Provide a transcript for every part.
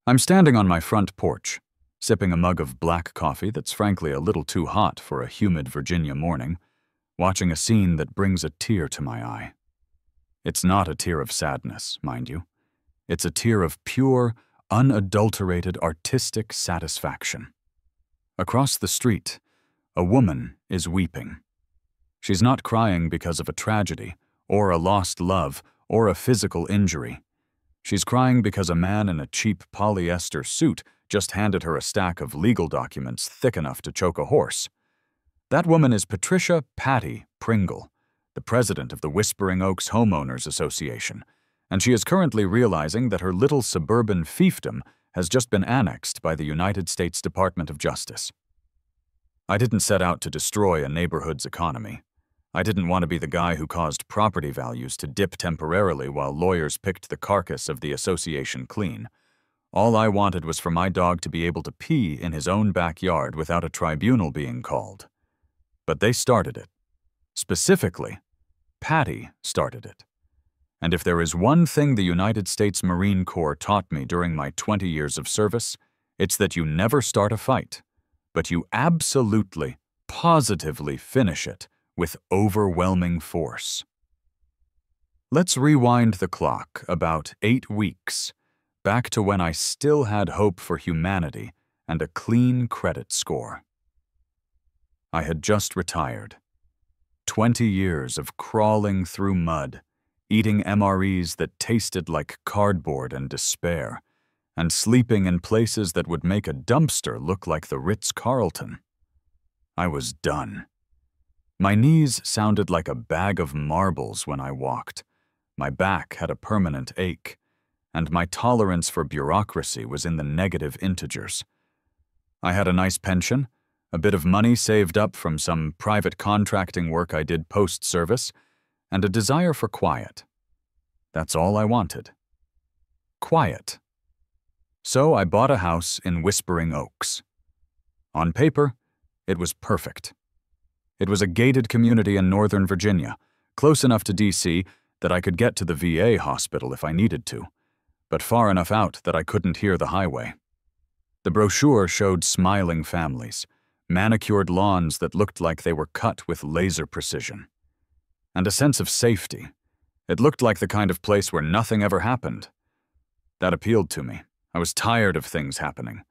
I'm standing on my front porch, sipping a mug of black coffee that's frankly a little too hot for a humid Virginia morning, watching a scene that brings a tear to my eye. It's not a tear of sadness, mind you. It's a tear of pure, unadulterated artistic satisfaction. Across the street, a woman is weeping. She's not crying because of a tragedy, or a lost love, or a physical injury. She's crying because a man in a cheap polyester suit just handed her a stack of legal documents thick enough to choke a horse. That woman is Patricia "Patty" Pringle, the president of the Whispering Oaks Homeowners Association, and she is currently realizing that her little suburban fiefdom has just been annexed by the United States Department of Justice. I didn't set out to destroy a neighborhood's economy. I didn't want to be the guy who caused property values to dip temporarily while lawyers picked the carcass of the association clean. All I wanted was for my dog to be able to pee in his own backyard without a tribunal being called. But they started it. Specifically, Patty started it. And if there is one thing the United States Marine Corps taught me during my 20 years of service, it's that you never start a fight, but you absolutely, positively finish it with overwhelming force. Let's rewind the clock about 8 weeks, back to when I still had hope for humanity and a clean credit score. I had just retired. 20 years of crawling through mud, eating MREs that tasted like cardboard and despair, and sleeping in places that would make a dumpster look like the Ritz-Carlton. I was done. My knees sounded like a bag of marbles when I walked. My back had a permanent ache, and my tolerance for bureaucracy was in the negative integers. I had a nice pension, a bit of money saved up from some private contracting work I did post-service, and a desire for quiet. That's all I wanted. Quiet. So I bought a house in Whispering Oaks. On paper, it was perfect. It was a gated community in Northern Virginia, close enough to D.C. that I could get to the VA hospital if I needed to, but far enough out that I couldn't hear the highway. The brochure showed smiling families, manicured lawns that looked like they were cut with laser precision, and a sense of safety. It looked like the kind of place where nothing ever happened. That appealed to me. I was tired of things happening.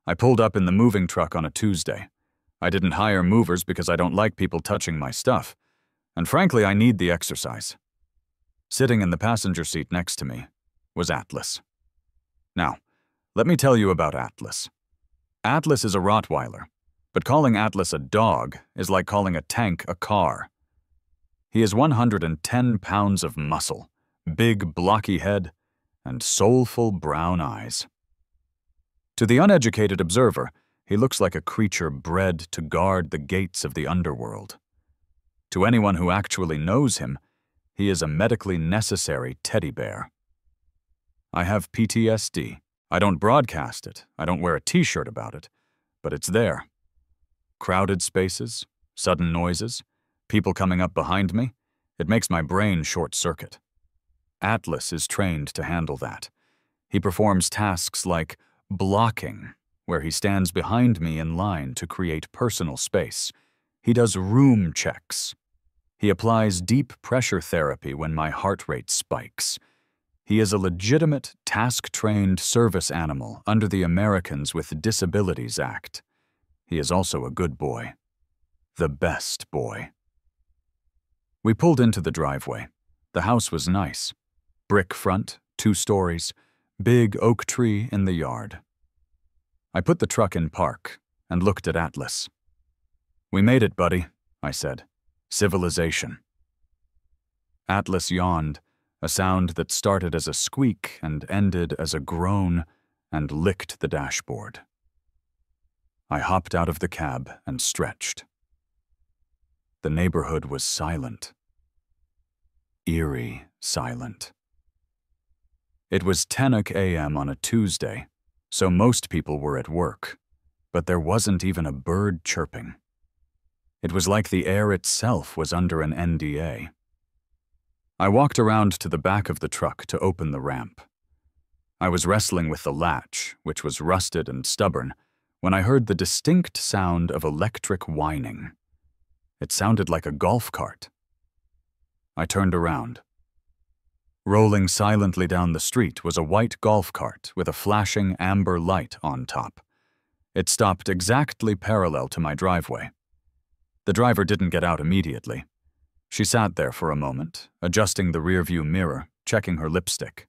I pulled up in the moving truck on a Tuesday. I didn't hire movers because I don't like people touching my stuff, and frankly, I need the exercise. Sitting in the passenger seat next to me was Atlas. Now, let me tell you about Atlas. Atlas is a Rottweiler, but calling Atlas a dog is like calling a tank a car. He is 110 pounds of muscle, big blocky head, and soulful brown eyes. To the uneducated observer, he looks like a creature bred to guard the gates of the underworld. To anyone who actually knows him, he is a medically necessary teddy bear. I have PTSD. I don't broadcast it. I don't wear a t-shirt about it, but it's there. Crowded spaces, sudden noises, people coming up behind me, it makes my brain short-circuit. Atlas is trained to handle that. He performs tasks like blocking, where he stands behind me in line to create personal space. He does room checks. He applies deep pressure therapy when my heart rate spikes. He is a legitimate, task-trained service animal under the Americans with Disabilities Act. He is also a good boy. The best boy. We pulled into the driveway. The house was nice. Brick front, 2 stories, big oak tree in the yard. I put the truck in park and looked at Atlas. "We made it, buddy," I said. "Civilization." Atlas yawned, a sound that started as a squeak and ended as a groan, and licked the dashboard. I hopped out of the cab and stretched. The neighborhood was silent. Eerie silent. It was 10 a.m. on a Tuesday, so most people were at work, but there wasn't even a bird chirping. It was like the air itself was under an NDA. I walked around to the back of the truck to open the ramp. I was wrestling with the latch, which was rusted and stubborn, when I heard the distinct sound of electric whining. It sounded like a golf cart. I turned around. Rolling silently down the street was a white golf cart with a flashing amber light on top. It stopped exactly parallel to my driveway. The driver didn't get out immediately. She sat there for a moment, adjusting the rearview mirror, checking her lipstick.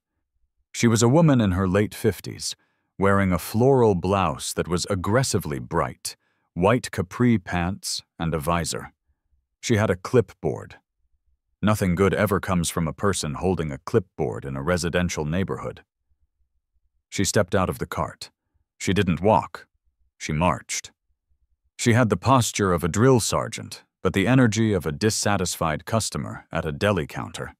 She was a woman in her late 50s, wearing a floral blouse that was aggressively bright, white capri pants, and a visor. She had a clipboard. Nothing good ever comes from a person holding a clipboard in a residential neighborhood. She stepped out of the cart. She didn't walk. She marched. She had the posture of a drill sergeant, but the energy of a dissatisfied customer at a deli counter.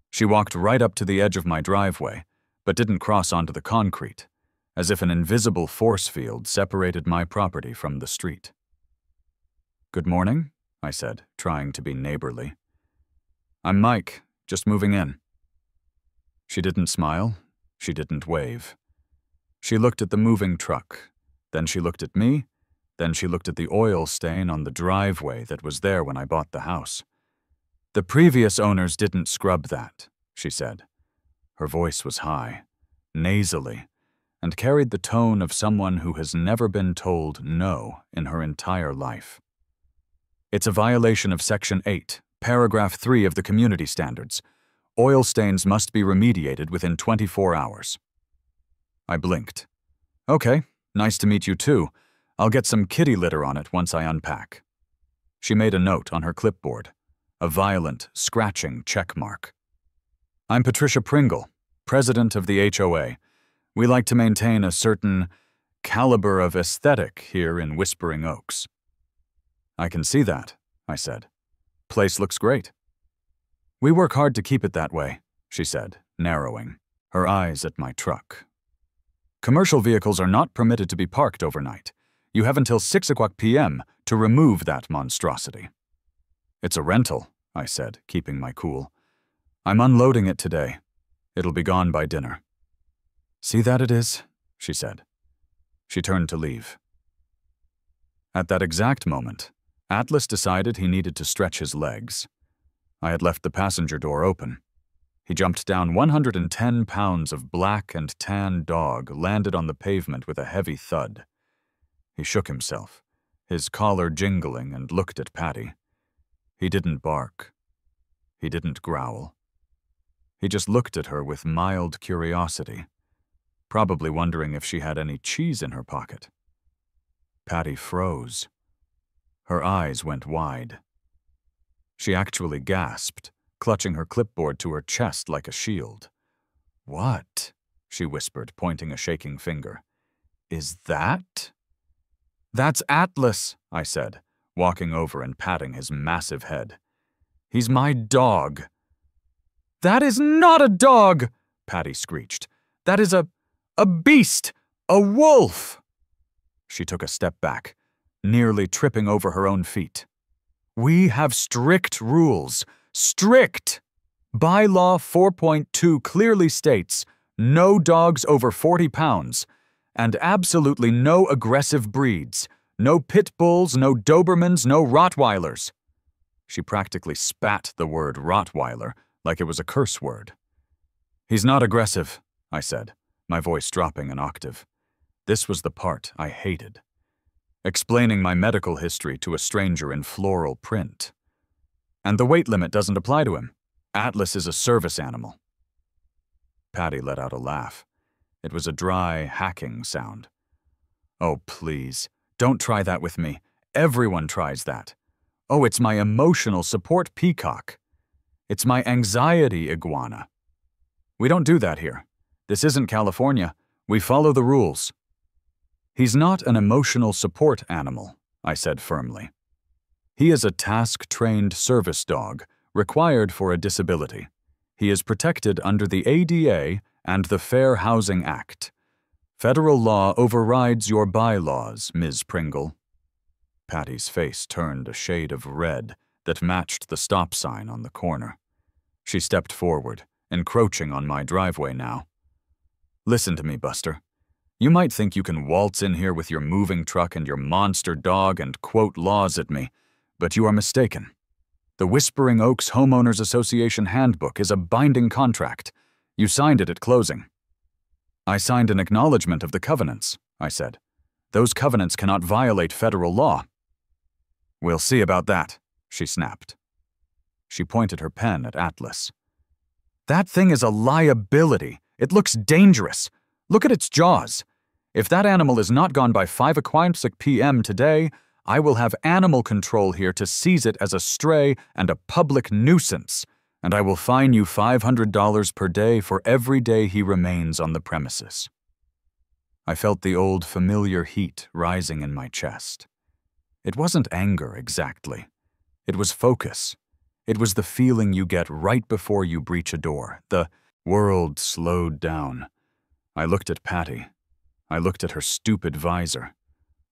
She walked right up to the edge of my driveway, but didn't cross onto the concrete, as if an invisible force field separated my property from the street. "Good morning," I said, trying to be neighborly. "I'm Mike, just moving in." She didn't smile. She didn't wave. She looked at the moving truck. Then she looked at me. Then she looked at the oil stain on the driveway that was there when I bought the house. "The previous owners didn't scrub that," she said. Her voice was high, nasally, and carried the tone of someone who has never been told no in her entire life. "It's a violation of Section 8, Paragraph 3 of the Community Standards. Oil stains must be remediated within 24 hours. I blinked. "Okay, nice to meet you too. I'll get some kitty litter on it once I unpack." She made a note on her clipboard, a violent, scratching check mark. "I'm Patricia Pringle, president of the HOA. We like to maintain a certain caliber of aesthetic here in Whispering Oaks." "I can see that," I said. "Place looks great." "We work hard to keep it that way," she said, narrowing, her eyes at my truck. "Commercial vehicles are not permitted to be parked overnight. You have until 6 p.m. to remove that monstrosity." "It's a rental," I said, keeping my cool. "I'm unloading it today. It'll be gone by dinner." "See that it is," she said. She turned to leave. At that exact moment, Atlas decided he needed to stretch his legs. I had left the passenger door open. He jumped down. 110 pounds of black and tan dog landed on the pavement with a heavy thud. He shook himself, his collar jingling, and looked at Patty. He didn't bark. He didn't growl. He just looked at her with mild curiosity, probably wondering if she had any cheese in her pocket. Patty froze. Her eyes went wide. She actually gasped, clutching her clipboard to her chest like a shield. "What?" she whispered, pointing a shaking finger. "Is that?" "That's Atlas," I said, walking over and patting his massive head. "He's my dog." "That is not a dog!" Patty screeched. "That is a beast! A wolf!" She took a step back, nearly tripping over her own feet. "We have strict rules. Strict! Bylaw 4.2 clearly states no dogs over 40 pounds, and absolutely no aggressive breeds. No pit bulls, no Dobermans, no Rottweilers." She practically spat the word Rottweiler like it was a curse word. "He's not aggressive," I said, my voice dropping an octave. This was the part I hated. Explaining my medical history to a stranger in floral print. "And the weight limit doesn't apply to him. Atlas is a service animal." Patty let out a laugh. It was a dry, hacking sound. "Oh, please, don't try that with me. Everyone tries that. Oh, it's my emotional support peacock. It's my anxiety iguana. We don't do that here. This isn't California. We follow the rules." "He's not an emotional support animal," I said firmly. "He is a task-trained service dog, required for a disability. He is protected under the ADA and the Fair Housing Act. Federal law overrides your bylaws, Ms. Pringle." Patty's face turned a shade of red that matched the stop sign on the corner. She stepped forward, encroaching on my driveway now. Listen to me, Buster. You might think you can waltz in here with your moving truck and your monster dog and quote laws at me, but you are mistaken. The Whispering Oaks Homeowners Association Handbook is a binding contract. You signed it at closing. I signed an acknowledgement of the covenants, I said. Those covenants cannot violate federal law. We'll see about that, she snapped. She pointed her pen at Atlas. That thing is a liability. It looks dangerous. Look at its jaws. If that animal is not gone by 5:00 p.m. today, I will have animal control here to seize it as a stray and a public nuisance, and I will fine you $500 per day for every day he remains on the premises. I felt the old familiar heat rising in my chest. It wasn't anger exactly. It was focus. It was the feeling you get right before you breach a door. The world slowed down. I looked at Patty. I looked at her stupid visor.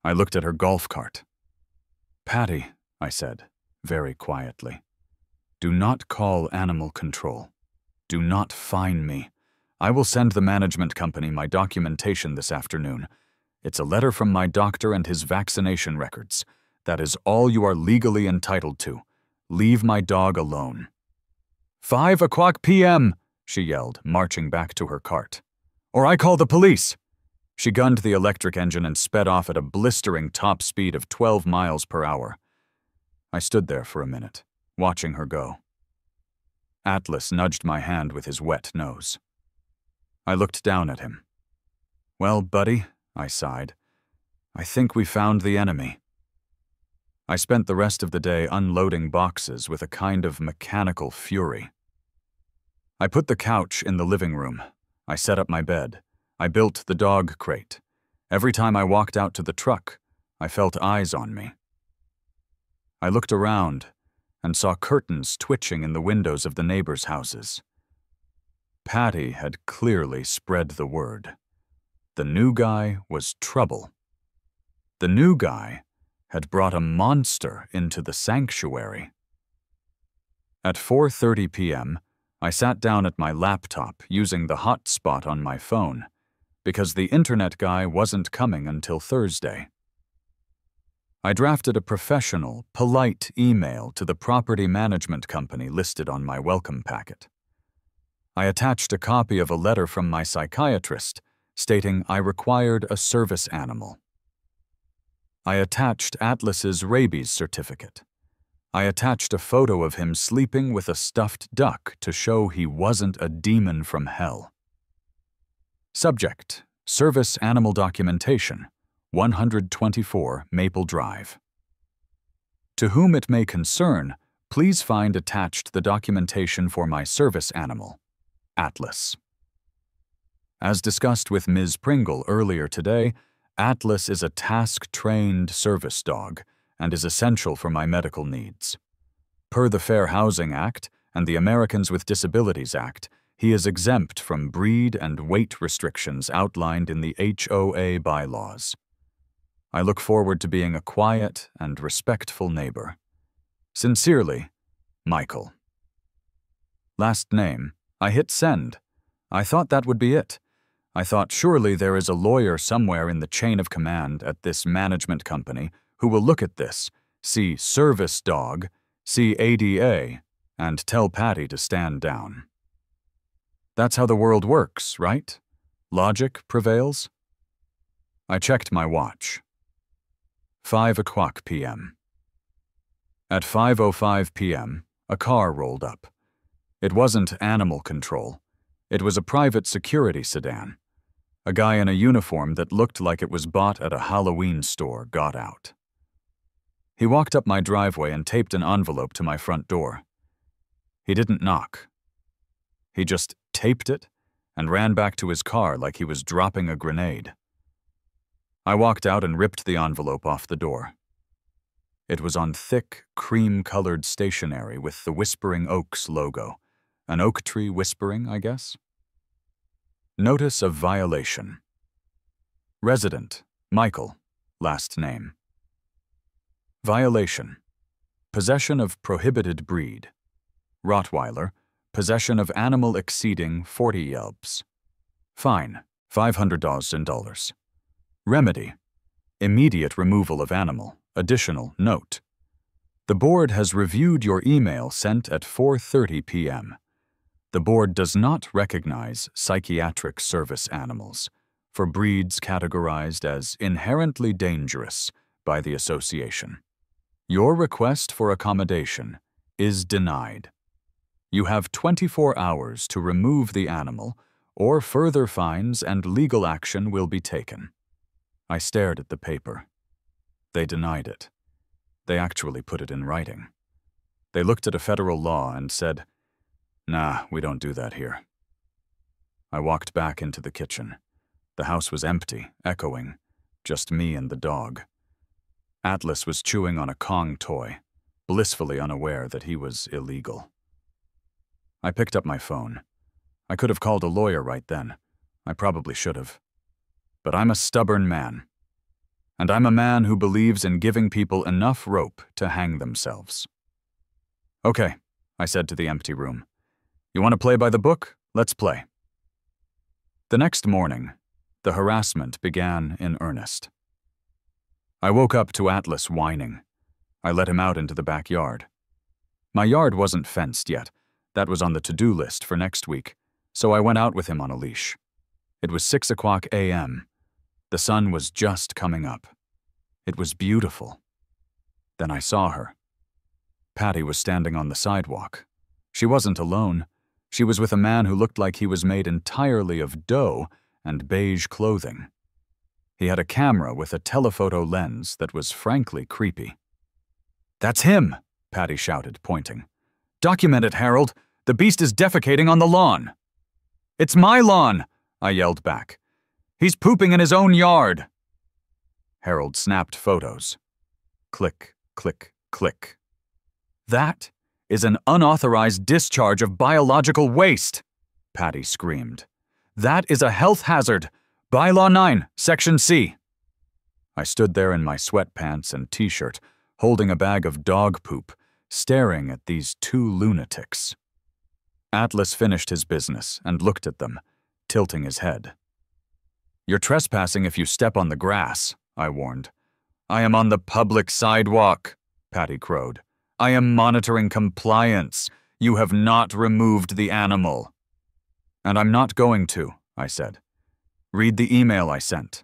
I looked at her golf cart. Patty, I said, very quietly, do not call animal control. Do not fine me. I will send the management company my documentation this afternoon. It's a letter from my doctor and his vaccination records. That is all you are legally entitled to. Leave my dog alone. 5:00 p.m., she yelled, marching back to her cart. Or I call the police. She gunned the electric engine and sped off at a blistering top speed of 12 miles per hour. I stood there for a minute, watching her go. Atlas nudged my hand with his wet nose. I looked down at him. Well, buddy, I sighed, I think we found the enemy. I spent the rest of the day unloading boxes with a kind of mechanical fury. I put the couch in the living room. I set up my bed. I built the dog crate. Every time I walked out to the truck, I felt eyes on me. I looked around and saw curtains twitching in the windows of the neighbors' houses. Patty had clearly spread the word. The new guy was trouble. The new guy had brought a monster into the sanctuary. At 4:30 p.m., I sat down at my laptop using the hotspot on my phone because the internet guy wasn't coming until Thursday. I drafted a professional, polite email to the property management company listed on my welcome packet. I attached a copy of a letter from my psychiatrist stating I required a service animal. I attached Atlas's rabies certificate. I attached a photo of him sleeping with a stuffed duck to show he wasn't a demon from hell. Subject: Service Animal Documentation, 124 Maple Drive. To whom it may concern, please find attached the documentation for my service animal, Atlas. As discussed with Ms. Pringle earlier today, Atlas is a task-trained service dog and is essential for my medical needs. Per the Fair Housing Act and the Americans with Disabilities Act, he is exempt from breed and weight restrictions outlined in the HOA bylaws. I look forward to being a quiet and respectful neighbor. Sincerely, Michael. Last name. I hit send. I thought that would be it. I thought surely there is a lawyer somewhere in the chain of command at this management company who will look at this, see service dog, see ADA, and tell Patty to stand down. That's how the world works, right? Logic prevails? I checked my watch. 5:00 p.m. At 5:05 p.m., a car rolled up. It wasn't animal control. It was a private security sedan. A guy in a uniform that looked like it was bought at a Halloween store got out. He walked up my driveway and taped an envelope to my front door. He didn't knock. He just taped it and ran back to his car like he was dropping a grenade. I walked out and ripped the envelope off the door. It was on thick, cream-colored stationery with the Whispering Oaks logo. An oak tree whispering, I guess? Notice of violation. Resident, Michael, last name. Violation. Possession of prohibited breed. Rottweiler, possession of animal exceeding 40 yelps. Fine, $500. Remedy: immediate removal of animal. Additional note: the board has reviewed your email sent at 4:30 p.m. The board does not recognize psychiatric service animals for breeds categorized as inherently dangerous by the association. Your request for accommodation is denied. You have 24 hours to remove the animal, or further fines and legal action will be taken. I stared at the paper. They denied it. They actually put it in writing. They looked at a federal law and said, "Nah, we don't do that here." I walked back into the kitchen. The house was empty, echoing, just me and the dog. Atlas was chewing on a Kong toy, blissfully unaware that he was illegal. I picked up my phone. I could have called a lawyer right then. I probably should have. But I'm a stubborn man. And I'm a man who believes in giving people enough rope to hang themselves. "Okay," I said to the empty room. "You want to play by the book? Let's play." The next morning, the harassment began in earnest. I woke up to Atlas whining. I let him out into the backyard. My yard wasn't fenced yet. That was on the to-do list for next week, so I went out with him on a leash. It was 6:00 a.m. The sun was just coming up. It was beautiful. Then I saw her. Patty was standing on the sidewalk. She wasn't alone. She was with a man who looked like he was made entirely of dough and beige clothing. He had a camera with a telephoto lens that was frankly creepy. "That's him!" Patty shouted, pointing. "Document it, Harold! The beast is defecating on the lawn!" "It's my lawn!" I yelled back. "He's pooping in his own yard!" Harold snapped photos. Click, click, click. "That is an unauthorized discharge of biological waste!" Patty screamed. "That is a health hazard! Bylaw 9, Section C." I stood there in my sweatpants and t-shirt, holding a bag of dog poop, staring at these two lunatics. Atlas finished his business and looked at them, tilting his head. "You're trespassing if you step on the grass," I warned. "I am on the public sidewalk," Patty crowed. "I am monitoring compliance. You have not removed the animal." "And I'm not going to," I said. "Read the email I sent."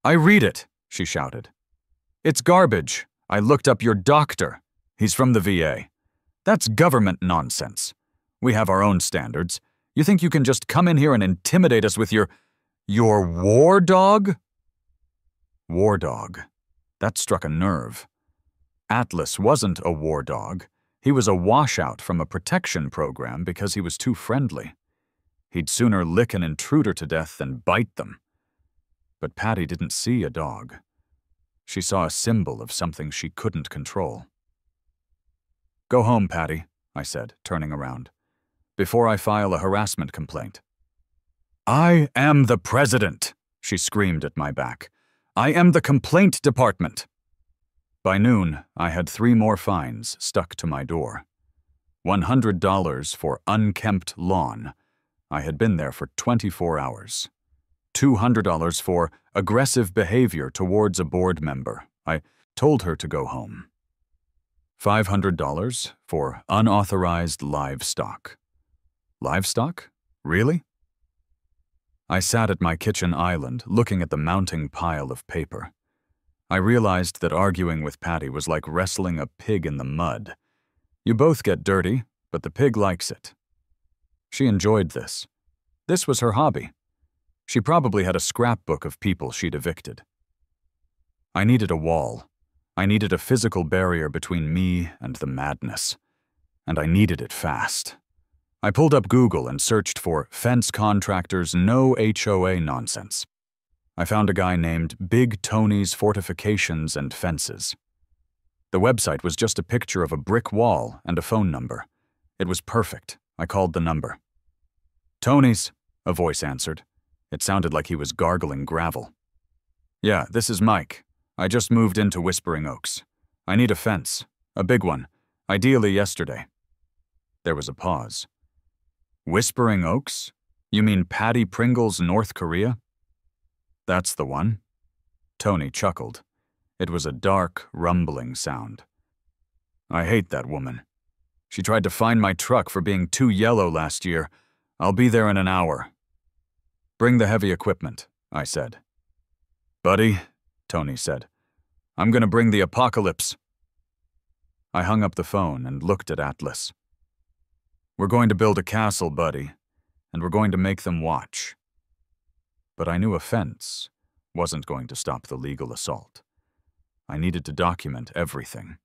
"I read it," she shouted. "It's garbage. I looked up your doctor. He's from the VA. That's government nonsense. We have our own standards. You think you can just come in here and intimidate us with your war dog?" War dog. That struck a nerve. Atlas wasn't a war dog. He was a washout from a protection program because he was too friendly. He'd sooner lick an intruder to death than bite them. But Patty didn't see a dog. She saw a symbol of something she couldn't control. "Go home, Patty," I said, turning around, "before I file a harassment complaint." "I am the president," she screamed at my back. "I am the complaint department." By noon, I had 3 more fines stuck to my door. $100 for unkempt lawn. I had been there for 24 hours. $200 for aggressive behavior towards a board member. I told her to go home. $500 for unauthorized livestock. Livestock? Really? I sat at my kitchen island, looking at the mounting pile of paper. I realized that arguing with Patty was like wrestling a pig in the mud. You both get dirty, but the pig likes it. She enjoyed this. This was her hobby. She probably had a scrapbook of people she'd evicted. I needed a wall. I needed a physical barrier between me and the madness. And I needed it fast. I pulled up Google and searched for fence contractors no HOA nonsense. I found a guy named Big Tony's Fortifications and Fences. The website was just a picture of a brick wall and a phone number. It was perfect. I called the number. "Tony's," a voice answered. It sounded like he was gargling gravel. "Yeah, this is Mike. I just moved into Whispering Oaks. I need a fence. A big one. Ideally yesterday." There was a pause. "Whispering Oaks? You mean Patty Pringle's North Korea? That's the one. Tony chuckled. It was a dark, rumbling sound. I hate that woman. She tried to find my truck for being too yellow last year. I'll be there in an hour. Bring the heavy equipment, I said. Buddy, Tony said, I'm gonna bring the apocalypse. I hung up the phone and looked at Atlas. We're going to build a castle, buddy, and we're going to make them watch. But I knew a fence wasn't going to stop the legal assault. I needed to document everything.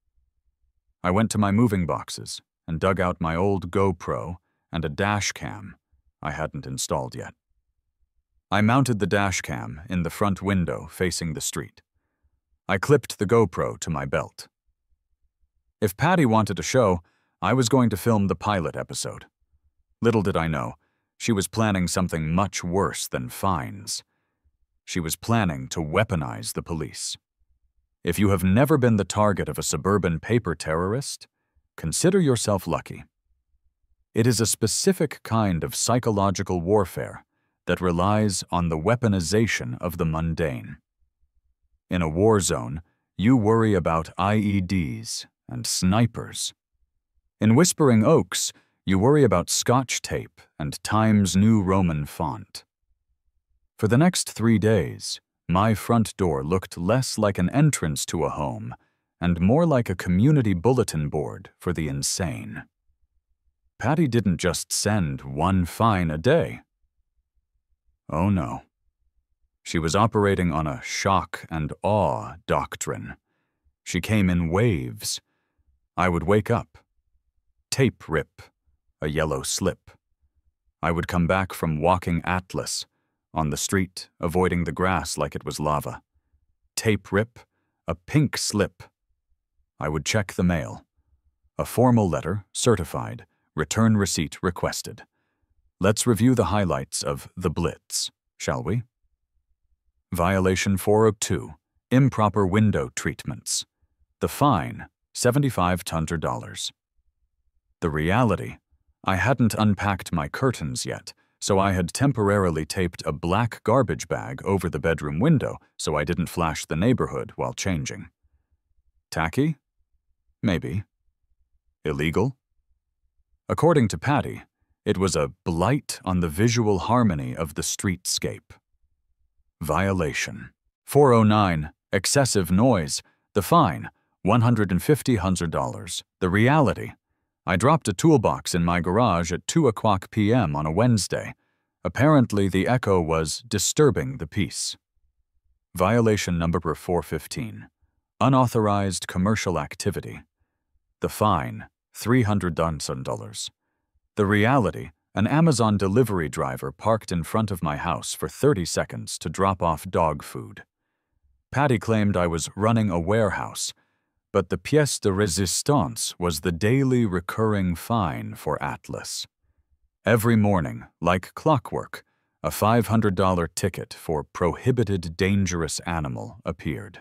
I went to my moving boxes and dug out my old GoPro and a dash cam I hadn't installed yet. I mounted the dash cam in the front window facing the street. I clipped the GoPro to my belt. If Patty wanted a show, I was going to film the pilot episode. Little did I know, she was planning something much worse than fines. She was planning to weaponize the police. If you have never been the target of a suburban paper terrorist, consider yourself lucky. It is a specific kind of psychological warfare that relies on the weaponization of the mundane. In a war zone, you worry about IEDs and snipers. In Whispering Oaks, you worry about Scotch tape and Times New Roman font. For the next 3 days, my front door looked less like an entrance to a home and more like a community bulletin board for the insane. Patty didn't just send one fine a day. Oh no. She was operating on a shock and awe doctrine. She came in waves. I would wake up. Tape rip, a yellow slip. I would come back from walking Atlas, on the street, avoiding the grass like it was lava. Tape rip, a pink slip. I would check the mail. A formal letter, certified, return receipt requested. Let's review the highlights of the Blitz, shall we? Violation 402, improper window treatments. The fine, $7,500. The reality, I hadn't unpacked my curtains yet, so I had temporarily taped a black garbage bag over the bedroom window so I didn't flash the neighborhood while changing. Tacky? Maybe. Illegal? According to Patty, it was a blight on the visual harmony of the streetscape. Violation. 409, excessive noise. The fine, $150. The reality, I dropped a toolbox in my garage at 2:00 p.m. on a Wednesday. Apparently, the echo was disturbing the peace. Violation number 415. Unauthorized commercial activity. The fine, $300. The reality, an Amazon delivery driver parked in front of my house for 30 seconds to drop off dog food. Patty claimed I was running a warehouse, but the pièce de résistance was the daily recurring fine for Atlas. Every morning, like clockwork, a $500 ticket for prohibited dangerous animal appeared.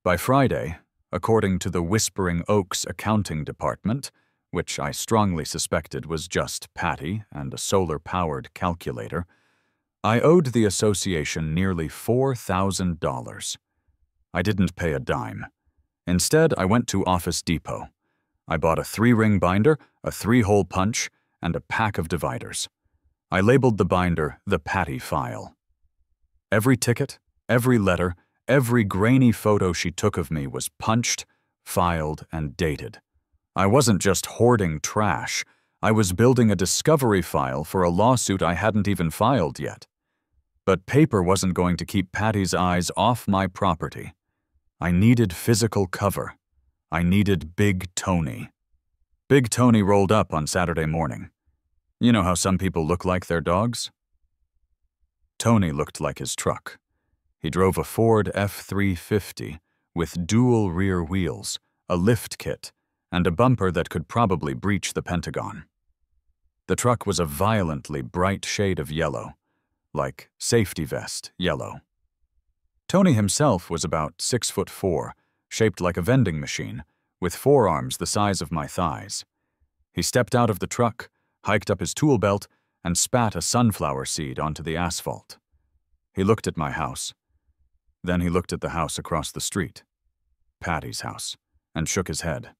By Friday, according to the Whispering Oaks accounting department, which I strongly suspected was just Patty and a solar-powered calculator, I owed the association nearly $4,000. I didn't pay a dime. Instead, I went to Office Depot. I bought a 3-ring binder, a 3-hole punch, and a pack of dividers. I labeled the binder the Patty file. Every ticket, every letter, every grainy photo she took of me was punched, filed, and dated. I wasn't just hoarding trash. I was building a discovery file for a lawsuit I hadn't even filed yet. But paper wasn't going to keep Patty's eyes off my property. I needed physical cover. I needed Big Tony. Big Tony rolled up on Saturday morning. You know how some people look like their dogs? Tony looked like his truck. He drove a Ford F-350 with dual rear wheels, a lift kit, and a bumper that could probably breach the Pentagon. The truck was a violently bright shade of yellow, like safety vest yellow. Tony himself was about 6'4", shaped like a vending machine, with forearms the size of my thighs. He stepped out of the truck, hiked up his tool belt, and spat a sunflower seed onto the asphalt. He looked at my house. Then he looked at the house across the street, Patty's house, and shook his head.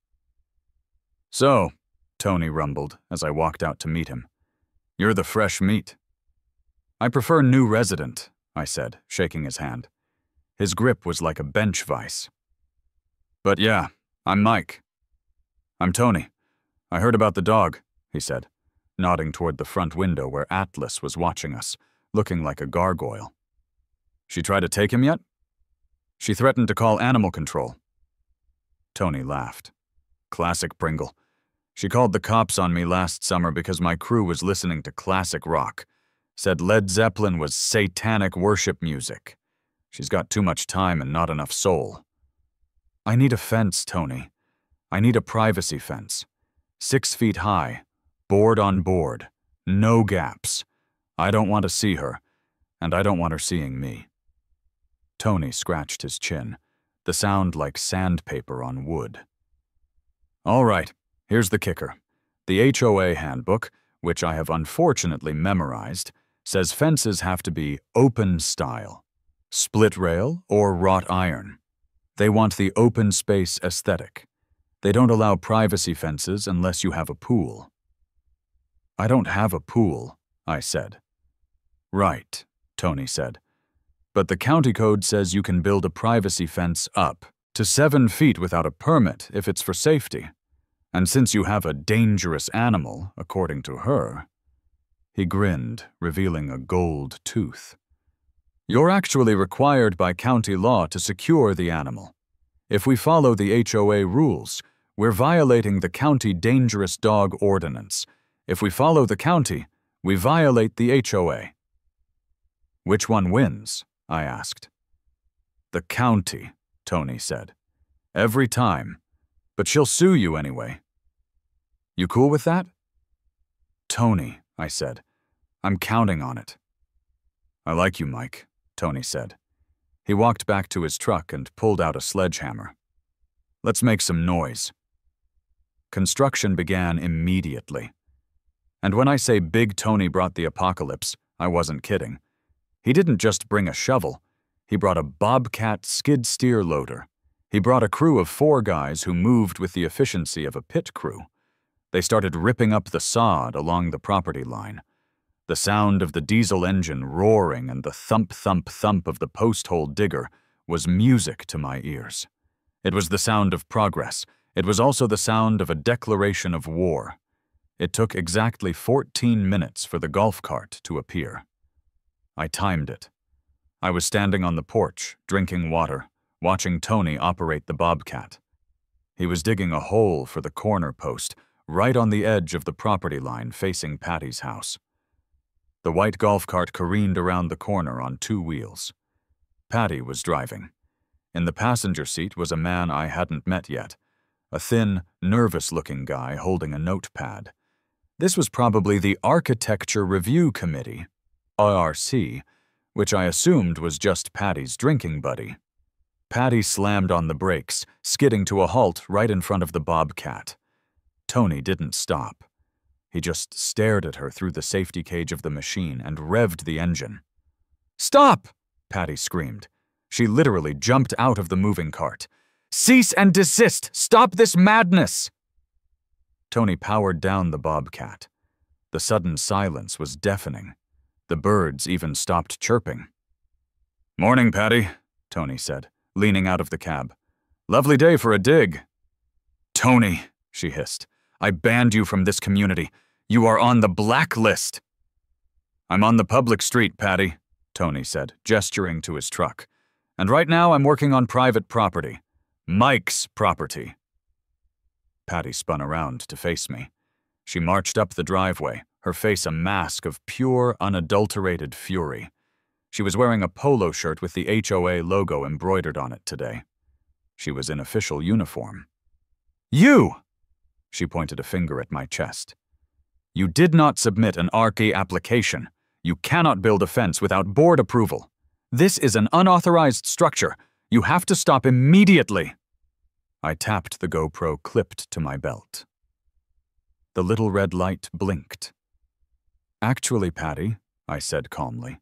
"So," Tony rumbled as I walked out to meet him, "you're the fresh meat." "I prefer new resident," I said, shaking his hand. His grip was like a bench vise. "But yeah, I'm Mike." "I'm Tony. I heard about the dog," he said, nodding toward the front window where Atlas was watching us, looking like a gargoyle. "She tried to take him yet?" "She threatened to call animal control." Tony laughed. "Classic Pringle. She called the cops on me last summer because my crew was listening to classic rock. Said Led Zeppelin was satanic worship music. She's got too much time and not enough soul." "I need a fence, Tony. I need a privacy fence. 6 feet high, board on board, no gaps. I don't want to see her, and I don't want her seeing me." Tony scratched his chin, the sound like sandpaper on wood. "All right, here's the kicker. The HOA handbook, which I have unfortunately memorized, says fences have to be open style, split rail or wrought iron. They want the open space aesthetic. They don't allow privacy fences unless you have a pool." "I don't have a pool," I said. "Right," Tony said. "But the county code says you can build a privacy fence up to 7 feet without a permit if it's for safety. And since you have a dangerous animal, according to her—" He grinned, revealing a gold tooth. "You're actually required by county law to secure the animal. If we follow the HOA rules, we're violating the county dangerous dog ordinance. If we follow the county, we violate the HOA." "Which one wins?" I asked. "The county," Tony said. "Every time. But she'll sue you anyway." "You cool with that?" "Tony," I said, "I'm counting on it." "I like you, Mike," Tony said. He walked back to his truck and pulled out a sledgehammer. "Let's make some noise." Construction began immediately. And when I say Big Tony brought the apocalypse, I wasn't kidding. He didn't just bring a shovel. He brought a Bobcat skid steer loader. He brought a crew of 4 guys who moved with the efficiency of a pit crew. They started ripping up the sod along the property line. The sound of the diesel engine roaring and the thump-thump-thump of the post-hole digger was music to my ears. It was the sound of progress. It was also the sound of a declaration of war. It took exactly 14 minutes for the golf cart to appear. I timed it. I was standing on the porch, drinking water, watching Tony operate the Bobcat. He was digging a hole for the corner post, right on the edge of the property line facing Patty's house. The white golf cart careened around the corner on 2 wheels. Patty was driving. In the passenger seat was a man I hadn't met yet, a thin, nervous-looking guy holding a notepad. This was probably the Architecture Review Committee, ARC, which I assumed was just Patty's drinking buddy. Patty slammed on the brakes, skidding to a halt right in front of the Bobcat. Tony didn't stop. He just stared at her through the safety cage of the machine and revved the engine. "Stop!" Patty screamed. She literally jumped out of the moving cart. "Cease and desist! Stop this madness!" Tony powered down the Bobcat. The sudden silence was deafening. The birds even stopped chirping. "Morning, Patty," Tony said, leaning out of the cab. "Lovely day for a dig." "Tony," she hissed, "I banned you from this community. You are on the blacklist." "I'm on the public street, Patty," Tony said, gesturing to his truck. "And right now I'm working on private property. Mike's property." Patty spun around to face me. She marched up the driveway, her face a mask of pure, unadulterated fury. She was wearing a polo shirt with the HOA logo embroidered on it today. She was in official uniform. "You!" She pointed a finger at my chest. "You did not submit an ARC application. You cannot build a fence without board approval. This is an unauthorized structure. You have to stop immediately." I tapped the GoPro clipped to my belt. The little red light blinked. Actually, Patty, I said calmly,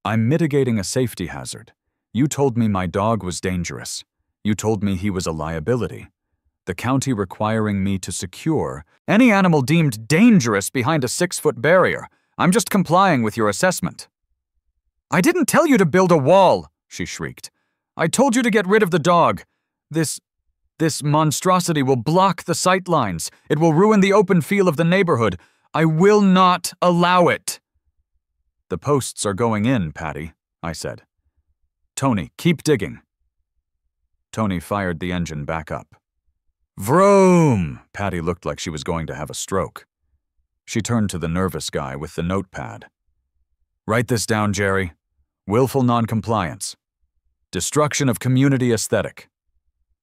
I'm mitigating a safety hazard. You told me my dog was dangerous. You told me he was a liability. The county requiring me to secure any animal deemed dangerous behind a 6-foot barrier. I'm just complying with your assessment. I didn't tell you to build a wall, she shrieked. I told you to get rid of the dog. This monstrosity will block the sight lines. It will ruin the open feel of the neighborhood. I will not allow it. The posts are going in, Patty, I said. Tony, keep digging. Tony fired the engine back up. Vroom! Patty looked like she was going to have a stroke. She turned to the nervous guy with the notepad. Write this down, Jerry. Willful noncompliance. Destruction of community aesthetic.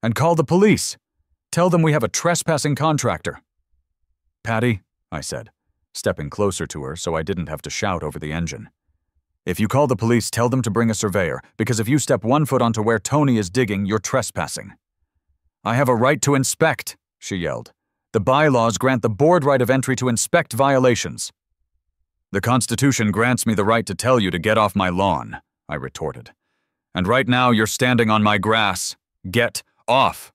And call the police. Tell them we have a trespassing contractor. Patty, I said, stepping closer to her so I didn't have to shout over the engine. If you call the police, tell them to bring a surveyor, because if you step 1 foot onto where Tony is digging, you're trespassing. I have a right to inspect, she yelled. The bylaws grant the board right of entry to inspect violations. The Constitution grants me the right to tell you to get off my lawn, I retorted. And right now you're standing on my grass. Get off.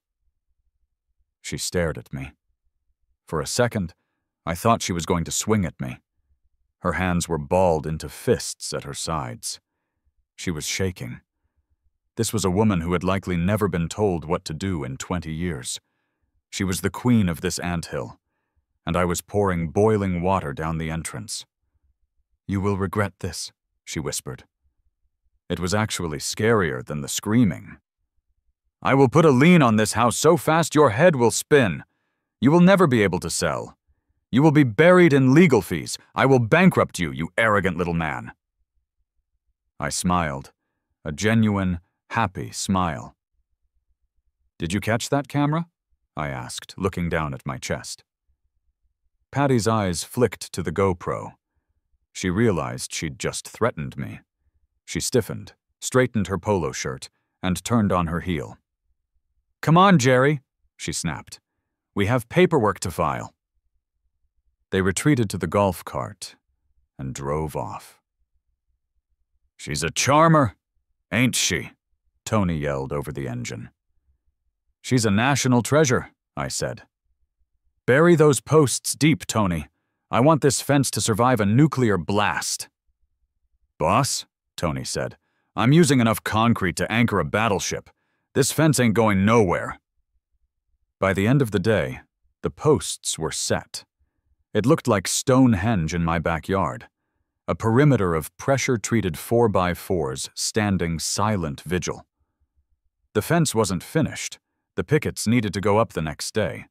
She stared at me. For a second, I thought she was going to swing at me. Her hands were balled into fists at her sides. She was shaking. This was a woman who had likely never been told what to do in 20 years. She was the queen of this anthill, and I was pouring boiling water down the entrance. You will regret this, she whispered. It was actually scarier than the screaming. I will put a lien on this house so fast your head will spin. You will never be able to sell. You will be buried in legal fees. I will bankrupt you, you arrogant little man. I smiled, a genuine, happy smile. Did you catch that, camera? I asked, looking down at my chest. Patty's eyes flicked to the GoPro. She realized she'd just threatened me. She stiffened, straightened her polo shirt, and turned on her heel. Come on, Jerry, she snapped. We have paperwork to file. They retreated to the golf cart and drove off. She's a charmer, ain't she? Tony yelled over the engine. She's a national treasure, I said. Bury those posts deep, Tony. I want this fence to survive a nuclear blast. Boss, Tony said, I'm using enough concrete to anchor a battleship. This fence ain't going nowhere. By the end of the day, the posts were set. It looked like Stonehenge in my backyard, a perimeter of pressure-treated 4x4s standing silent vigil. The fence wasn't finished. The pickets needed to go up the next day,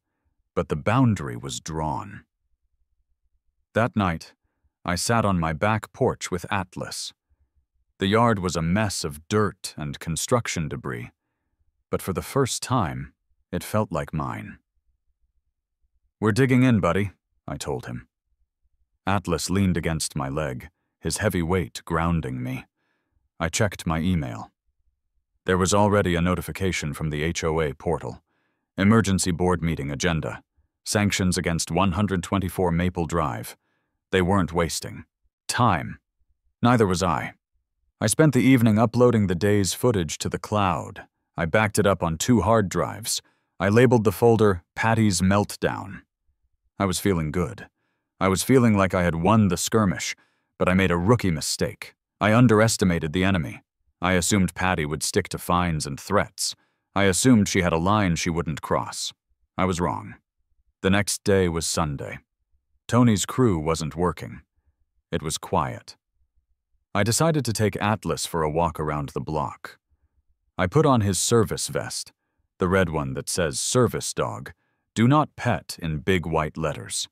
but the boundary was drawn. That night, I sat on my back porch with Atlas. The yard was a mess of dirt and construction debris, but for the first time, it felt like mine. We're digging in, buddy, I told him. Atlas leaned against my leg, his heavy weight grounding me. I checked my email. There was already a notification from the HOA portal. Emergency board meeting agenda. Sanctions against 124 Maple Drive. They weren't wasting time. Neither was I. I spent the evening uploading the day's footage to the cloud. I backed it up on 2 hard drives. I labeled the folder Patty's Meltdown. I was feeling good. I was feeling like I had won the skirmish, but I made a rookie mistake. I underestimated the enemy. I assumed Patty would stick to fines and threats. I assumed she had a line she wouldn't cross. I was wrong. The next day was Sunday. Tony's crew wasn't working. It was quiet. I decided to take Atlas for a walk around the block. I put on his service vest, the red one that says Service Dog, Do Not Pet in big white letters.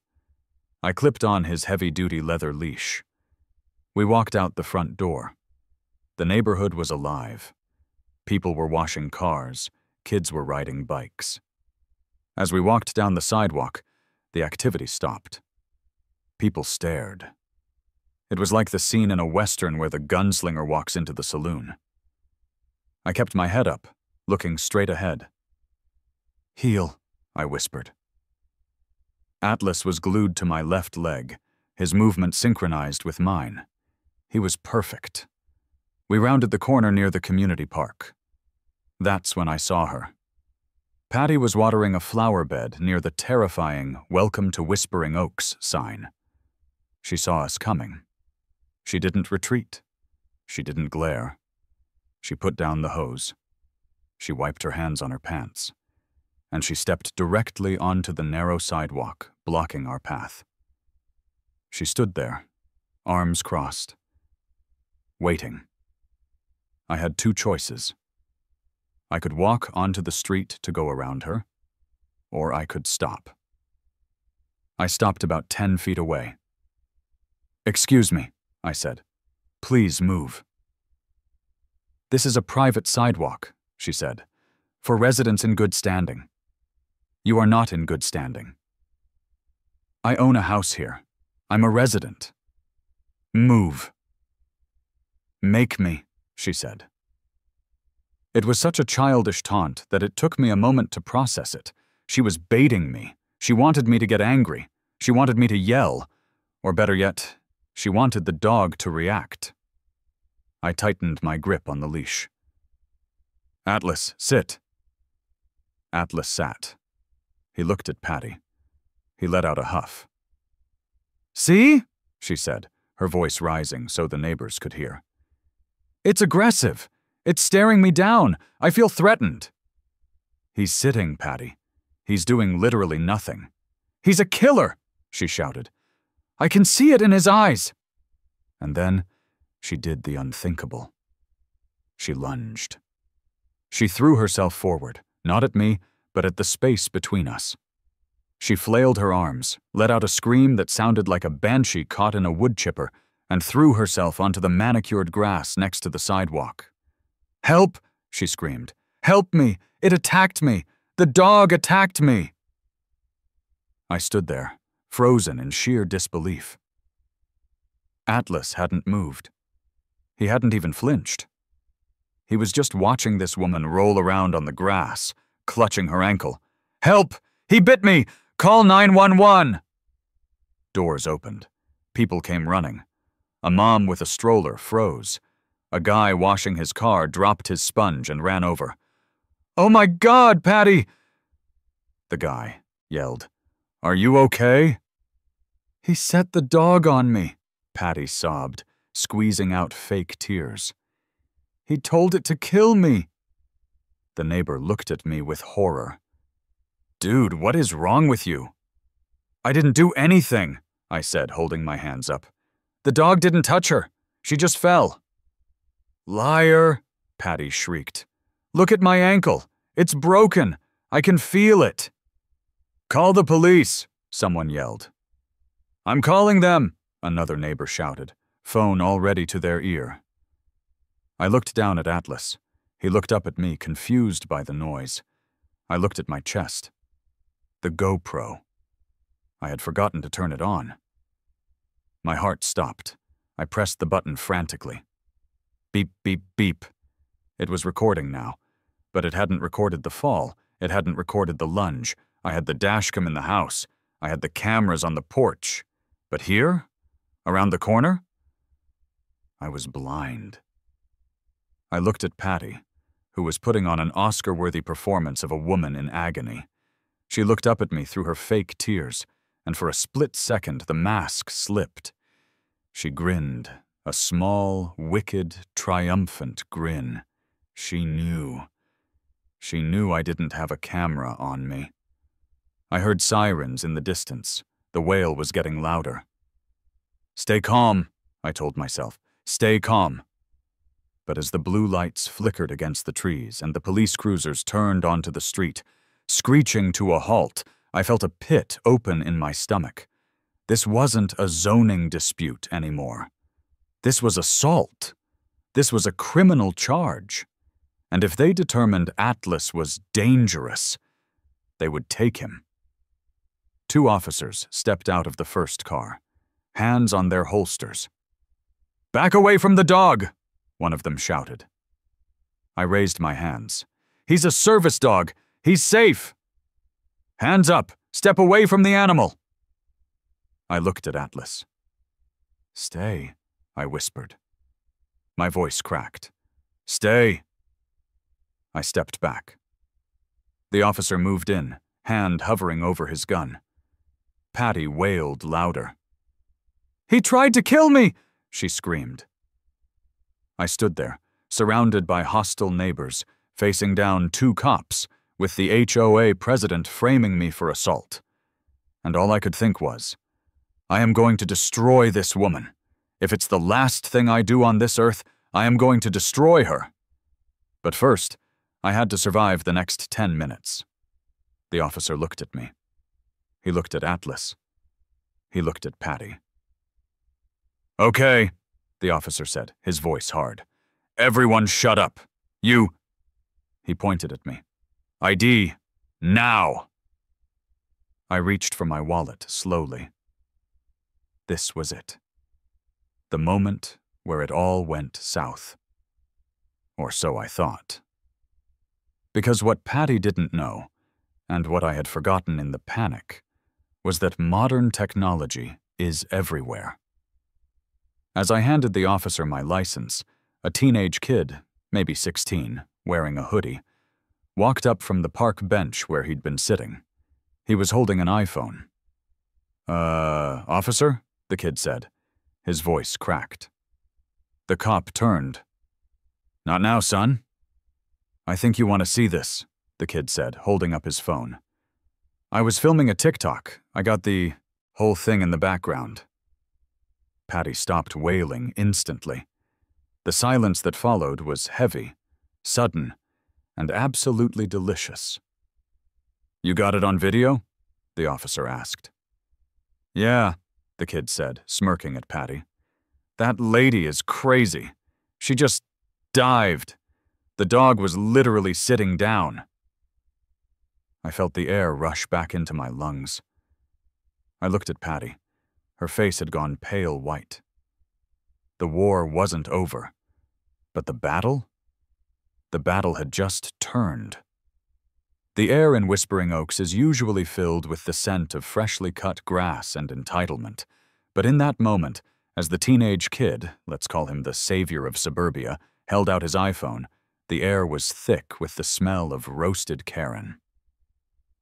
I clipped on his heavy-duty leather leash. We walked out the front door. The neighborhood was alive. People were washing cars, kids were riding bikes. As we walked down the sidewalk, the activity stopped. People stared. It was like the scene in a western where the gunslinger walks into the saloon. I kept my head up, looking straight ahead. Heel, I whispered. Atlas was glued to my left leg, his movement synchronized with mine. He was perfect. We rounded the corner near the community park. That's when I saw her. Patty was watering a flower bed near the terrifying "Welcome to Whispering Oaks" sign. She saw us coming. She didn't retreat. She didn't glare. She put down the hose. She wiped her hands on her pants. And she stepped directly onto the narrow sidewalk, blocking our path. She stood there, arms crossed, waiting. I had two choices. I could walk onto the street to go around her, or I could stop. I stopped about 10 feet away. "Excuse me," I said. "Please move." "This is a private sidewalk," she said, "for residents in good standing. You are not in good standing. I own a house here. I'm a resident. Move." "Make me," she said. It was such a childish taunt that it took me a moment to process it. She was baiting me. She wanted me to get angry. She wanted me to yell. Or better yet, she wanted the dog to react. I tightened my grip on the leash. "Atlas, sit." Atlas sat. He looked at Patty. He let out a huff. "See?" she said, her voice rising so the neighbors could hear. "It's aggressive. It's staring me down. I feel threatened." "He's sitting, Patty. He's doing literally nothing." "He's a killer," she shouted. "I can see it in his eyes." And then she did the unthinkable. She lunged. She threw herself forward, not at me, but at the space between us. She flailed her arms, let out a scream that sounded like a banshee caught in a wood chipper, and threw herself onto the manicured grass next to the sidewalk. "Help!" she screamed. "Help me! It attacked me! The dog attacked me!" I stood there, frozen in sheer disbelief. Atlas hadn't moved. He hadn't even flinched. He was just watching this woman roll around on the grass, clutching her ankle. "Help! He bit me! Call 911!" Doors opened. People came running. A mom with a stroller froze. A guy washing his car dropped his sponge and ran over. "Oh my God, Patty!" The guy yelled. "Are you okay?" "He set the dog on me," Patty sobbed, squeezing out fake tears. "He told it to kill me." The neighbor looked at me with horror. "Dude, what is wrong with you?" "I didn't do anything," I said, holding my hands up. "The dog didn't touch her. She just fell." "Liar," Patty shrieked. "Look at my ankle. It's broken. I can feel it." "Call the police," someone yelled. "I'm calling them," another neighbor shouted, phone already to their ear. I looked down at Atlas. He looked up at me, confused by the noise. I looked at my chest. The GoPro. I had forgotten to turn it on. My heart stopped. I pressed the button frantically. Beep, beep, beep. It was recording now, but it hadn't recorded the fall. It hadn't recorded the lunge. I had the dashcam in the house. I had the cameras on the porch. But here? Around the corner? I was blind. I looked at Patty, who was putting on an Oscar-worthy performance of a woman in agony. She looked up at me through her fake tears, and for a split second the mask slipped. She grinned, a small, wicked, triumphant grin. She knew. She knew I didn't have a camera on me. I heard sirens in the distance. The wail was getting louder. "Stay calm," I told myself. "Stay calm." But as the blue lights flickered against the trees and the police cruisers turned onto the street, screeching to a halt, I felt a pit open in my stomach. This wasn't a zoning dispute anymore. This was assault. This was a criminal charge. And if they determined Atlas was dangerous, they would take him. 2 officers stepped out of the first car, hands on their holsters. "Back away from the dog!" one of them shouted. I raised my hands. "He's a service dog! He's safe!" "Hands up! Step away from the animal!" I looked at Atlas. Stay, I whispered. My voice cracked. Stay. I stepped back. The officer moved in, hand hovering over his gun. Patty wailed louder. "He tried to kill me!" she screamed. I stood there, surrounded by hostile neighbors, facing down 2 cops, with the HOA president framing me for assault. And all I could think was, I am going to destroy this woman. If it's the last thing I do on this earth, I am going to destroy her. But first, I had to survive the next 10 minutes. The officer looked at me. He looked at Atlas. He looked at Patty. "Okay," the officer said, his voice hard. "Everyone shut up. You—" He pointed at me. "ID, now!" I reached for my wallet slowly. This was it. The moment where it all went south. Or so I thought. Because what Patty didn't know, and what I had forgotten in the panic, was that modern technology is everywhere. As I handed the officer my license, a teenage kid, maybe 16, wearing a hoodie, walked up from the park bench where he'd been sitting. He was holding an iPhone. Officer?" the kid said. His voice cracked. The cop turned. "Not now, son." "I think you want to see this," the kid said, holding up his phone. "I was filming a TikTok. I got the whole thing in the background." Patty stopped wailing instantly. The silence that followed was heavy, sudden, and absolutely delicious. "You got it on video?" the officer asked. "Yeah," the kid said, smirking at Patty. "That lady is crazy. She just dived. The dog was literally sitting down." I felt the air rush back into my lungs. I looked at Patty. Her face had gone pale white. The war wasn't over. But the battle? The battle had just turned. The air in Whispering Oaks is usually filled with the scent of freshly cut grass and entitlement. But in that moment, as the teenage kid, let's call him the savior of suburbia, held out his iPhone, the air was thick with the smell of roasted Karen.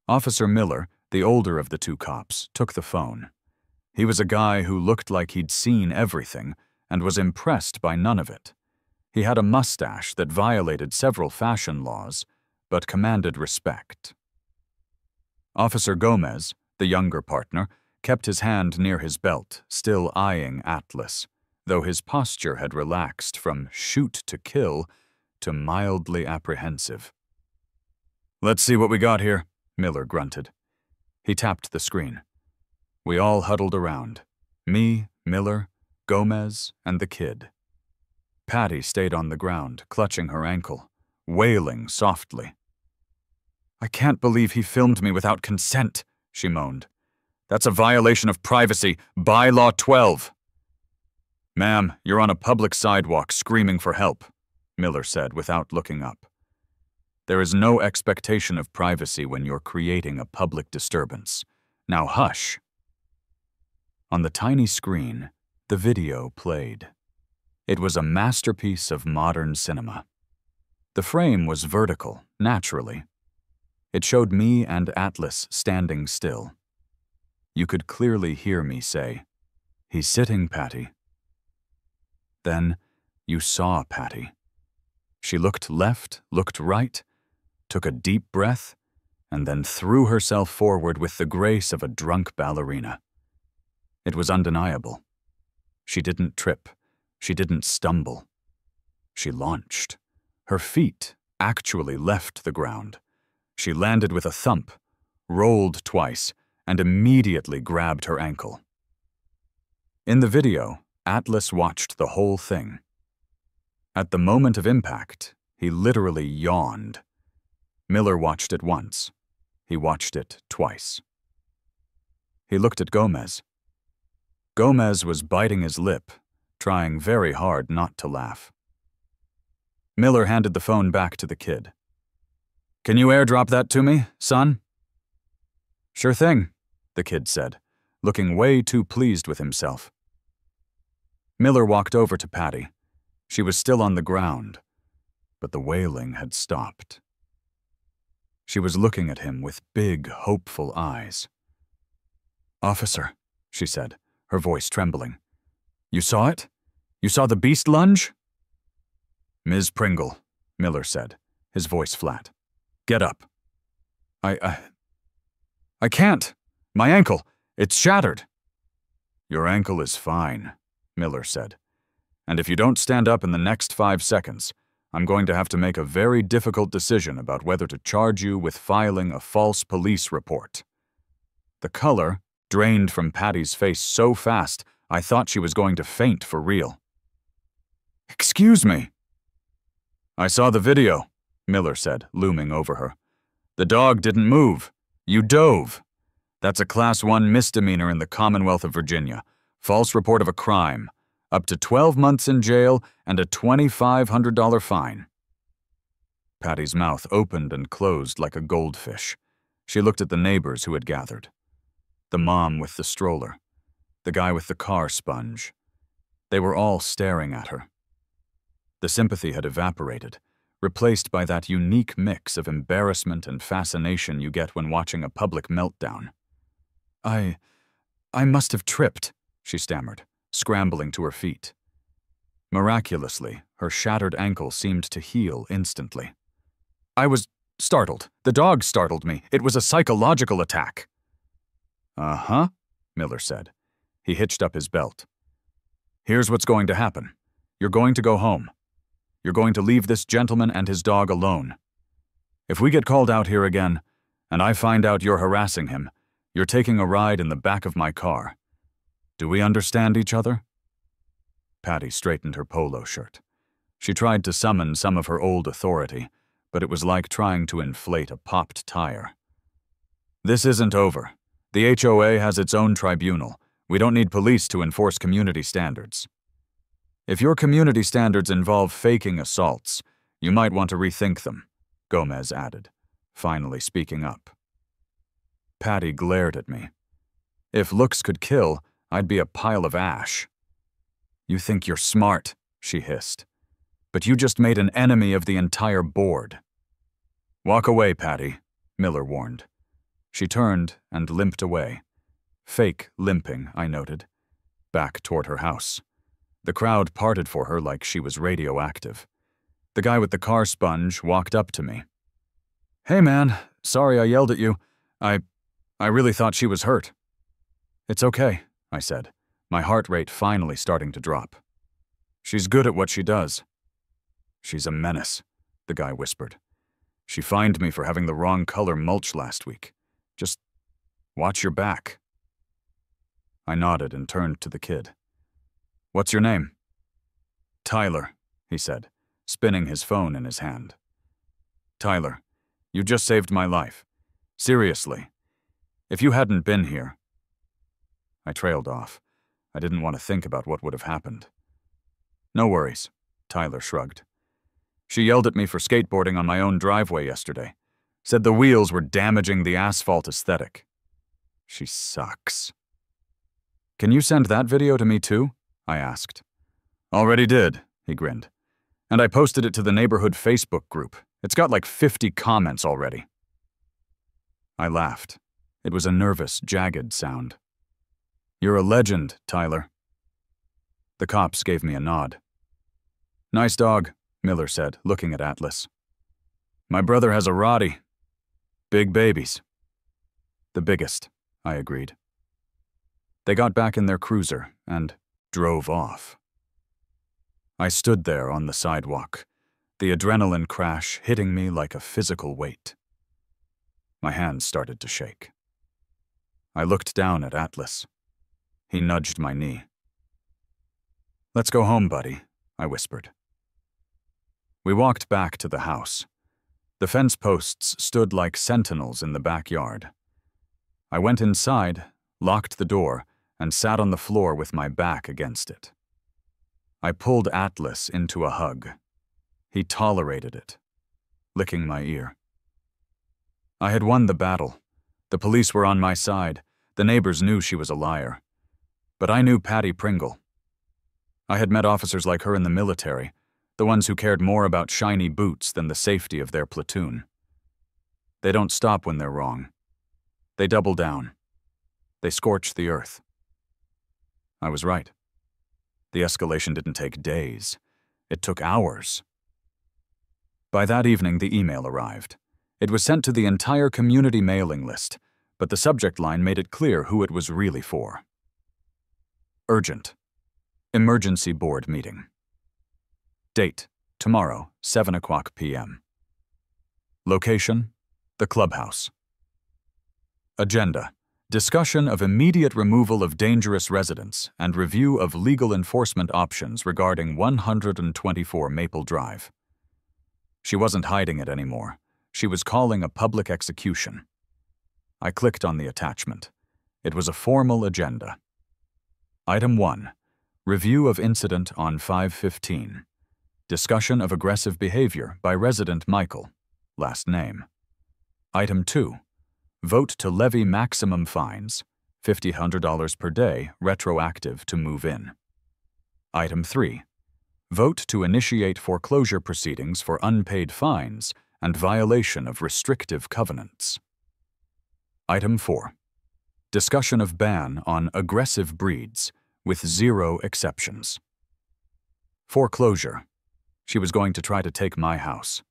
Officer Miller, the older of the 2 cops, took the phone. He was a guy who looked like he'd seen everything and was impressed by none of it. He had a mustache that violated several fashion laws, but commanded respect. Officer Gomez, the younger partner, kept his hand near his belt, still eyeing Atlas, though his posture had relaxed from shoot to kill to mildly apprehensive. "Let's see what we got here," Miller grunted. He tapped the screen. We all huddled around. Me, Miller, Gomez, and the kid. Patty stayed on the ground, clutching her ankle, wailing softly. "I can't believe he filmed me without consent," she moaned. "That's a violation of privacy, Bylaw 12. "Ma'am, you're on a public sidewalk screaming for help," Miller said without looking up. "There is no expectation of privacy when you're creating a public disturbance. Now hush." On the tiny screen, the video played. It was a masterpiece of modern cinema. The frame was vertical, naturally. It showed me and Atlas standing still. You could clearly hear me say, "He's sitting, Patty." Then you saw Patty. She looked left, looked right, took a deep breath, and then threw herself forward with the grace of a drunk ballerina. It was undeniable. She didn't trip. She didn't stumble. She launched. Her feet actually left the ground. She landed with a thump, rolled twice, and immediately grabbed her ankle. In the video, Atlas watched the whole thing. At the moment of impact, he literally yawned. Miller watched it once. He watched it twice. He looked at Gomez. Gomez was biting his lip, trying very hard not to laugh. Miller handed the phone back to the kid. "Can you airdrop that to me, son?" "Sure thing," the kid said, looking way too pleased with himself. Miller walked over to Patty. She was still on the ground, but the wailing had stopped. She was looking at him with big, hopeful eyes. "Officer," she said, her voice trembling. "You saw it? You saw the beast lunge?" "Ms. Pringle," Miller said, his voice flat. "Get up." I can't. My ankle. It's shattered." "Your ankle is fine," Miller said. "And if you don't stand up in the next 5 seconds, I'm going to have to make a very difficult decision about whether to charge you with filing a false police report." The color drained from Patty's face so fast, I thought she was going to faint for real. "Excuse me." "I saw the video," Miller said, looming over her. "The dog didn't move. You dove. That's a Class 1 misdemeanor in the Commonwealth of Virginia. False report of a crime. Up to 12 months in jail and a $2,500 fine." Patty's mouth opened and closed like a goldfish. She looked at the neighbors who had gathered. The mom with the stroller. The guy with the car sponge. They were all staring at her. The sympathy had evaporated, replaced by that unique mix of embarrassment and fascination you get when watching a public meltdown. I must have tripped," she stammered, scrambling to her feet. Miraculously, her shattered ankle seemed to heal instantly. "I was startled. The dog startled me. It was a psychological attack." "Uh-huh," Miller said. He hitched up his belt. "Here's what's going to happen. You're going to go home. You're going to leave this gentleman and his dog alone. If we get called out here again, and I find out you're harassing him, you're taking a ride in the back of my car. Do we understand each other?" Patty straightened her polo shirt. She tried to summon some of her old authority, but it was like trying to inflate a popped tire. "This isn't over. The HOA has its own tribunal. We don't need police to enforce community standards. If your community standards involve faking assaults, you might want to rethink them," Gomez added, finally speaking up. Patty glared at me. If looks could kill, I'd be a pile of ash. "You think you're smart," she hissed. "But you just made an enemy of the entire board." "Walk away, Patty," Miller warned. She turned and limped away. Fake limping, I noted. Back toward her house. The crowd parted for her like she was radioactive. The guy with the car sponge walked up to me. "Hey man, sorry I yelled at you. I really thought she was hurt." "It's okay," I said, my heart rate finally starting to drop. "She's good at what she does." "She's a menace," the guy whispered. "She fined me for having the wrong color mulch last week. Just watch your back." I nodded and turned to the kid. "What's your name?" "Tyler," he said, spinning his phone in his hand. "Tyler, you just saved my life. Seriously. If you hadn't been here—" I trailed off. I didn't want to think about what would have happened. "No worries," Tyler shrugged. "She yelled at me for skateboarding on my own driveway yesterday. Said the wheels were damaging the asphalt aesthetic. She sucks." "Can you send that video to me too?" I asked. "Already did," he grinned. "And I posted it to the neighborhood Facebook group. It's got like 50 comments already." I laughed. It was a nervous, jagged sound. "You're a legend, Tyler." The cops gave me a nod. "Nice dog," Miller said, looking at Atlas. "My brother has a Rottie. Big babies." "The biggest," I agreed. They got back in their cruiser and drove off. I stood there on the sidewalk, the adrenaline crash hitting me like a physical weight. My hands started to shake. I looked down at Atlas. He nudged my knee. "Let's go home, buddy," I whispered. We walked back to the house. The fence posts stood like sentinels in the backyard. I went inside, locked the door, and sat on the floor with my back against it. I pulled Atlas into a hug. He tolerated it, licking my ear. I had won the battle. The police were on my side. The neighbors knew she was a liar. But I knew Patty Pringle. I had met officers like her in the military, the ones who cared more about shiny boots than the safety of their platoon. They don't stop when they're wrong. They double down. They scorch the earth. I was right. The escalation didn't take days. It took hours. By that evening, the email arrived. It was sent to the entire community mailing list, but the subject line made it clear who it was really for. Urgent. Emergency board meeting. Date: tomorrow, 7:00 p.m. Location: the clubhouse. Agenda: discussion of immediate removal of dangerous residents and review of legal enforcement options regarding 124 Maple Drive. She wasn't hiding it anymore. She was calling a public execution. I clicked on the attachment. It was a formal agenda. Item 1. Review of incident on 5/15. Discussion of aggressive behavior by resident Michael. Last name. Item 2. Vote to levy maximum fines, $100 per day, retroactive to move in. Item 3. Vote to initiate foreclosure proceedings for unpaid fines and violation of restrictive covenants. Item 4. Discussion of ban on aggressive breeds, with 0 exceptions. Foreclosure. She was going to try to take my house.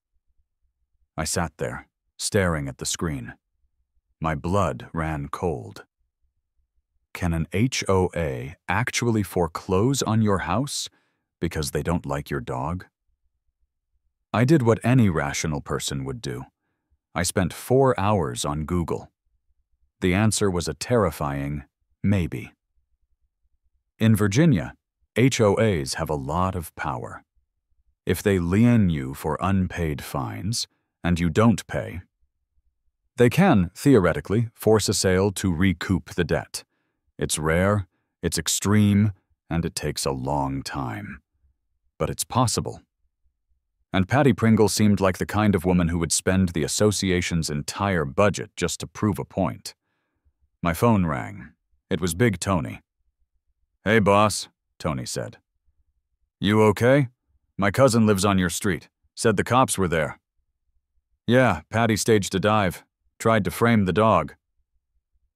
I sat there, staring at the screen. My blood ran cold. Can an HOA actually foreclose on your house because they don't like your dog? I did what any rational person would do. I spent 4 hours on Google. The answer was a terrifying maybe. In Virginia, HOAs have a lot of power. If they lien you for unpaid fines, and you don't pay, they can, theoretically, force a sale to recoup the debt. It's rare, it's extreme, and it takes a long time. But it's possible. And Patty Pringle seemed like the kind of woman who would spend the association's entire budget just to prove a point. My phone rang. It was Big Tony. "Hey, boss," Tony said. "You okay? My cousin lives on your street. Said the cops were there." "Yeah, Patty staged a dive. Tried to frame the dog."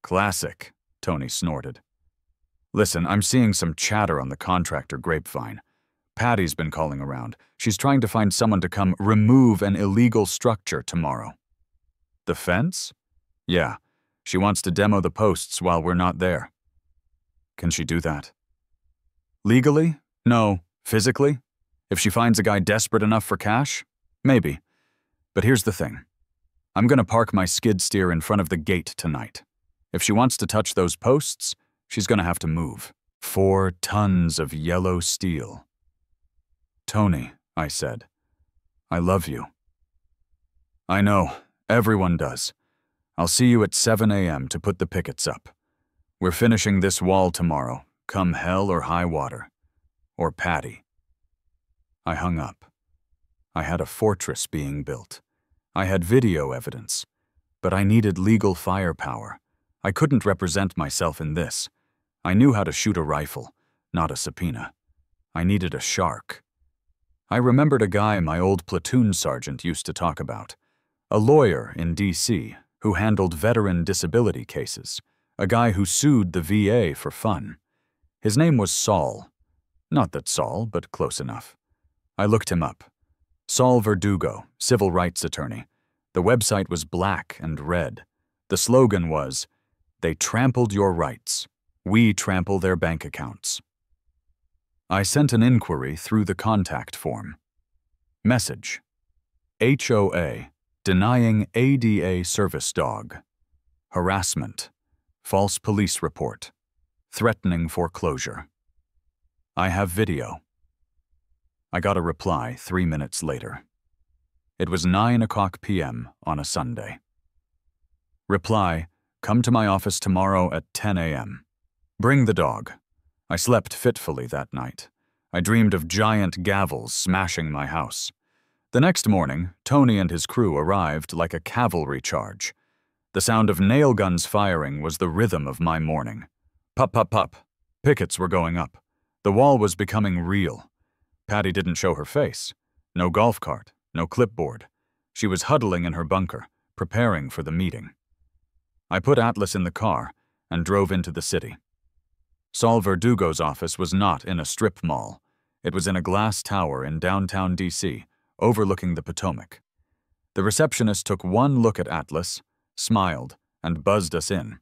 "Classic," Tony snorted. "Listen, I'm seeing some chatter on the contractor grapevine. Patty's been calling around. She's trying to find someone to come remove an illegal structure tomorrow." "The fence?" "Yeah. She wants to demo the posts while we're not there." "Can she do that?" "Legally? No. Physically? If she finds a guy desperate enough for cash? Maybe. But here's the thing. I'm gonna park my skid steer in front of the gate tonight. If she wants to touch those posts, she's gonna have to move. 4 tons of yellow steel." "Tony," I said, "I love you." "I know. Everyone does. I'll see you at 7 a.m. to put the pickets up. We're finishing this wall tomorrow, come hell or high water. Or Patty." I hung up. I had a fortress being built. I had video evidence. But I needed legal firepower. I couldn't represent myself in this. I knew how to shoot a rifle, not a subpoena. I needed a shark. I remembered a guy my old platoon sergeant used to talk about. A lawyer in D.C. who handled veteran disability cases. A guy who sued the VA for fun. His name was Saul. Not that Saul, but close enough. I looked him up. Saul Verdugo, civil rights attorney. The website was black and red. The slogan was, "They trampled your rights. We trample their bank accounts." I sent an inquiry through the contact form. Message: HOA, denying ADA service dog. Harassment. False police report. Threatening foreclosure. I have video. I got a reply 3 minutes later. It was 9:00 p.m. on a Sunday. Reply: come to my office tomorrow at 10 a.m. Bring the dog. I slept fitfully that night. I dreamed of giant gavels smashing my house. The next morning, Tony and his crew arrived like a cavalry charge. The sound of nail guns firing was the rhythm of my morning. Pop, pop, pop. Pickets were going up. The wall was becoming real. Patty didn't show her face. No golf cart, no clipboard. She was huddling in her bunker, preparing for the meeting. I put Atlas in the car and drove into the city. Saul Verdugo's office was not in a strip mall. It was in a glass tower in downtown D.C., overlooking the Potomac. The receptionist took one look at Atlas, smiled, and buzzed us in.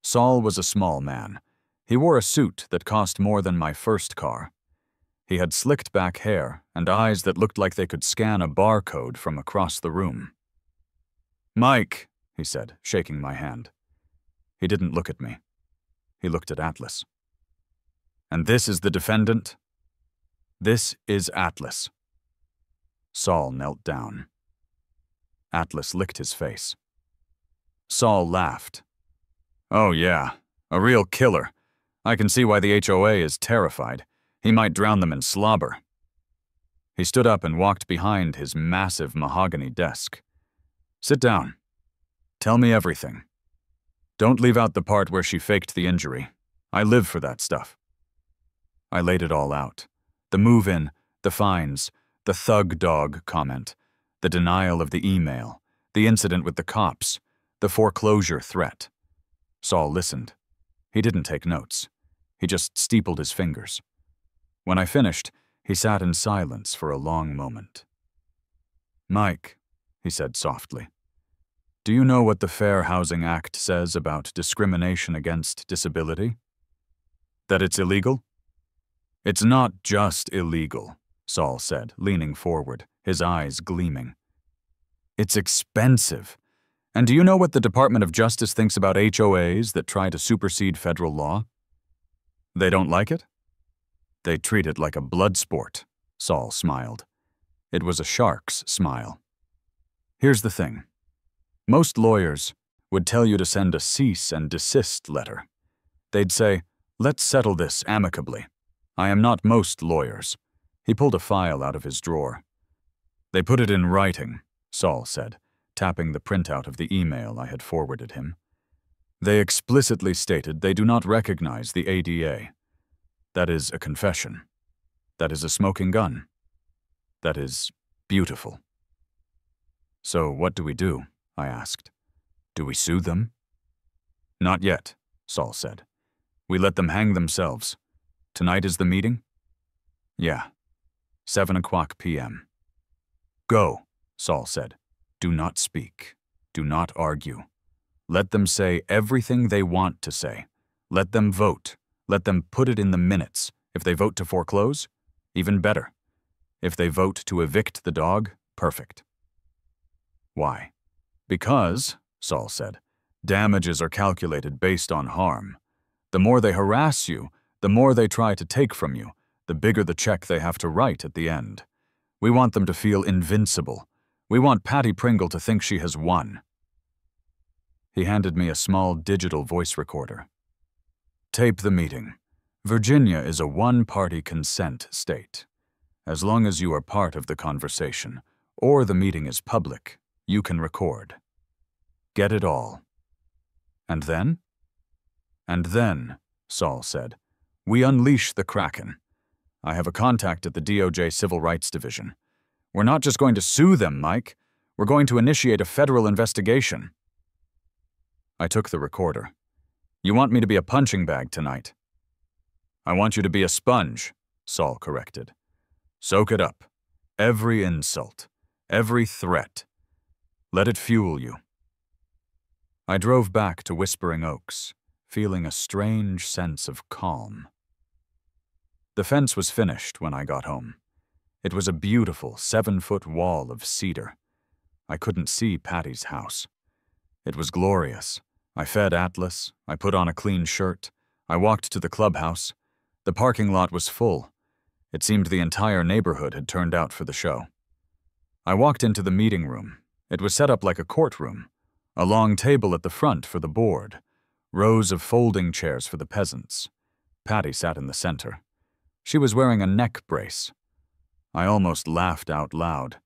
Saul was a small man. He wore a suit that cost more than my first car. He had slicked back hair and eyes that looked like they could scan a barcode from across the room. "Mike," he said, shaking my hand. He didn't look at me. He looked at Atlas. "And this is the defendant?" "This is Atlas." Saul knelt down. Atlas licked his face. Saul laughed. "Oh yeah, a real killer. I can see why the HOA is terrified. He might drown them in slobber." He stood up and walked behind his massive mahogany desk. "Sit down. Tell me everything. Don't leave out the part where she faked the injury. I live for that stuff." I laid it all out. The move-in, the fines, the thug dog comment, the denial of the email, the incident with the cops, the foreclosure threat. Saul listened. He didn't take notes. He just steepled his fingers. When I finished, he sat in silence for a long moment. "Mike," he said softly, "do you know what the Fair Housing Act says about discrimination against disability? That it's illegal?" "It's not just illegal," Saul said, leaning forward, his eyes gleaming. "It's expensive. And do you know what the Department of Justice thinks about HOAs that try to supersede federal law? They don't like it? They treat it like a blood sport," Saul smiled. It was a shark's smile. "Here's the thing. Most lawyers would tell you to send a cease and desist letter. They'd say, 'Let's settle this amicably.' I am not most lawyers." He pulled a file out of his drawer. "They put it in writing," Saul said, tapping the printout of the email I had forwarded him. "They explicitly stated they do not recognize the ADA. That is a confession. That is a smoking gun. That is beautiful." "So what do we do?" I asked. "Do we sue them?" "Not yet," Saul said. "We let them hang themselves. Tonight is the meeting?" "Yeah. 7:00 p.m. "Go," Saul said. "Do not speak. Do not argue. Let them say everything they want to say. Let them vote. Let them put it in the minutes. If they vote to foreclose, even better. If they vote to evict the dog, perfect." "Why?" "Because," Saul said, "damages are calculated based on harm. The more they harass you, the more they try to take from you, the bigger the check they have to write at the end. We want them to feel invincible. We want Patty Pringle to think she has won." He handed me a small digital voice recorder. "Tape the meeting. Virginia is a one-party consent state. As long as you are part of the conversation, or the meeting is public, you can record. Get it all." "And then?" "And then," Saul said, "we unleash the Kraken. I have a contact at the DOJ Civil Rights Division. We're not just going to sue them, Mike. We're going to initiate a federal investigation." I took the recorder. "You want me to be a punching bag tonight?" "I want you to be a sponge," Saul corrected. "Soak it up. Every insult. Every threat. Let it fuel you." I drove back to Whispering Oaks, feeling a strange sense of calm. The fence was finished when I got home. It was a beautiful 7-foot wall of cedar. I couldn't see Patty's house. It was glorious. I fed Atlas. I put on a clean shirt. I walked to the clubhouse. The parking lot was full. It seemed the entire neighborhood had turned out for the show. I walked into the meeting room. It was set up like a courtroom. A long table at the front for the board. Rows of folding chairs for the peasants. Patty sat in the center. She was wearing a neck brace. I almost laughed out loud.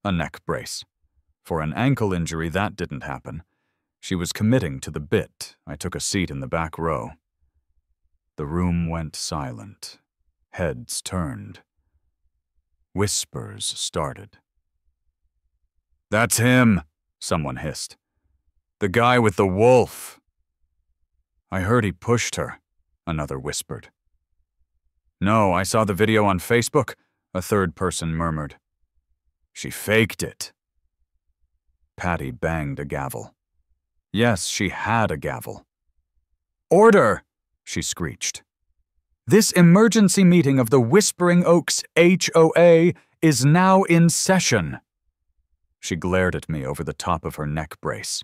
A neck brace. For an ankle injury, that didn't happen. She was committing to the bit. I took a seat in the back row. The room went silent. Heads turned. Whispers started. "That's him," someone hissed. "The guy with the wolf." "I heard he pushed her," another whispered. "No, I saw the video on Facebook," a third person murmured. "She faked it." Patty banged a gavel. Yes, she had a gavel. "Order!" she screeched. "This emergency meeting of the Whispering Oaks HOA is now in session." She glared at me over the top of her neck brace.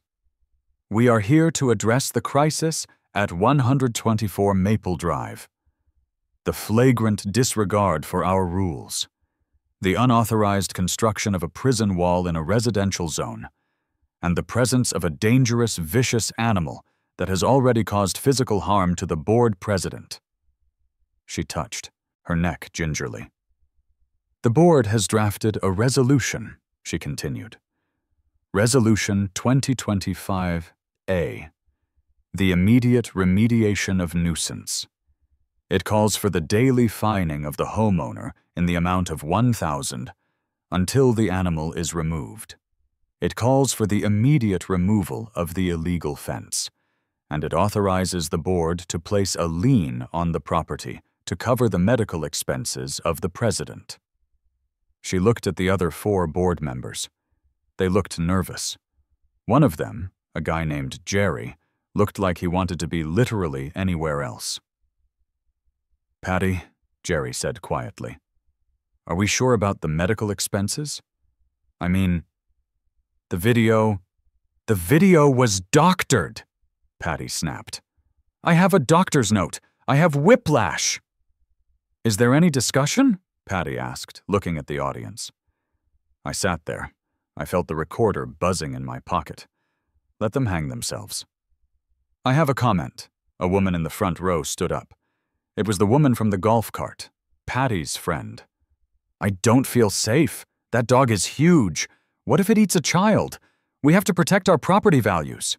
"We are here to address the crisis at 124 Maple Drive. The flagrant disregard for our rules, the unauthorized construction of a prison wall in a residential zone, and the presence of a dangerous, vicious animal that has already caused physical harm to the board president." She touched, her neck gingerly. "The board has drafted a resolution," she continued. "Resolution 2025A, the immediate remediation of nuisance. It calls for the daily fining of the homeowner in the amount of $1,000 until the animal is removed. It calls for the immediate removal of the illegal fence, and it authorizes the board to place a lien on the property to cover the medical expenses of the president." She looked at the other 4 board members. They looked nervous. One of them, a guy named Jerry, looked like he wanted to be literally anywhere else. "Patty," Jerry said quietly, "are we sure about the medical expenses? I mean, the video was doctored," Patty snapped. "I have a doctor's note. I have whiplash." "Is there any discussion?" Patty asked, looking at the audience. I sat there. I felt the recorder buzzing in my pocket. Let them hang themselves. "I have a comment." A woman in the front row stood up. It was the woman from the golf cart, Patty's friend. "I don't feel safe. That dog is huge. What if it eats a child? We have to protect our property values."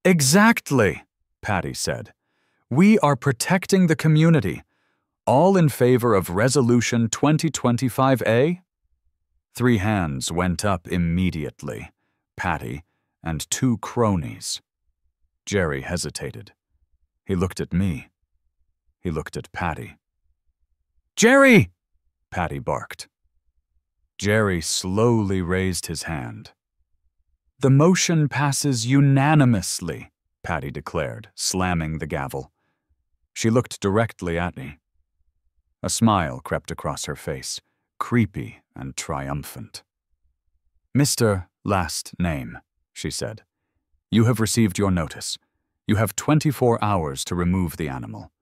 "Exactly," Patty said. "We are protecting the community. All in favor of Resolution 2025A?" 3 hands went up immediately. Patty and 2 cronies. Jerry hesitated. He looked at me. He looked at Patty. "Jerry!" Patty barked. Jerry slowly raised his hand. "The motion passes unanimously," Patty declared, slamming the gavel. She looked directly at me. A smile crept across her face, creepy and triumphant. "Mr. Last Name," she said, "you have received your notice. You have 24 hours to remove the animal.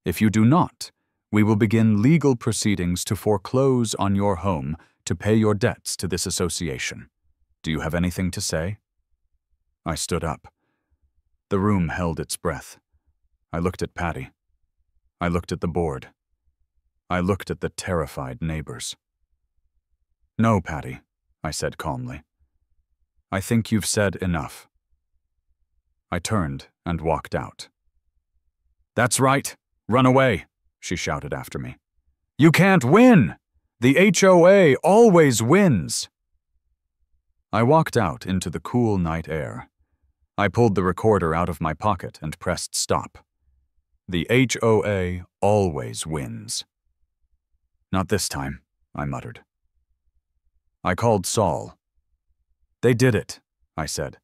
If you do not, we will begin legal proceedings to foreclose on your home to pay your debts to this association. Do you have anything to say?" I stood up. The room held its breath. I looked at Patty. I looked at the board. I looked at the terrified neighbors. "No, Patty," I said calmly. "I think you've said enough." I turned and walked out. "That's right. Run away," she shouted after me. "You can't win! The HOA always wins!" I walked out into the cool night air. I pulled the recorder out of my pocket and pressed stop. The HOA always wins. "Not this time," I muttered. I called Saul. "They did it," I said.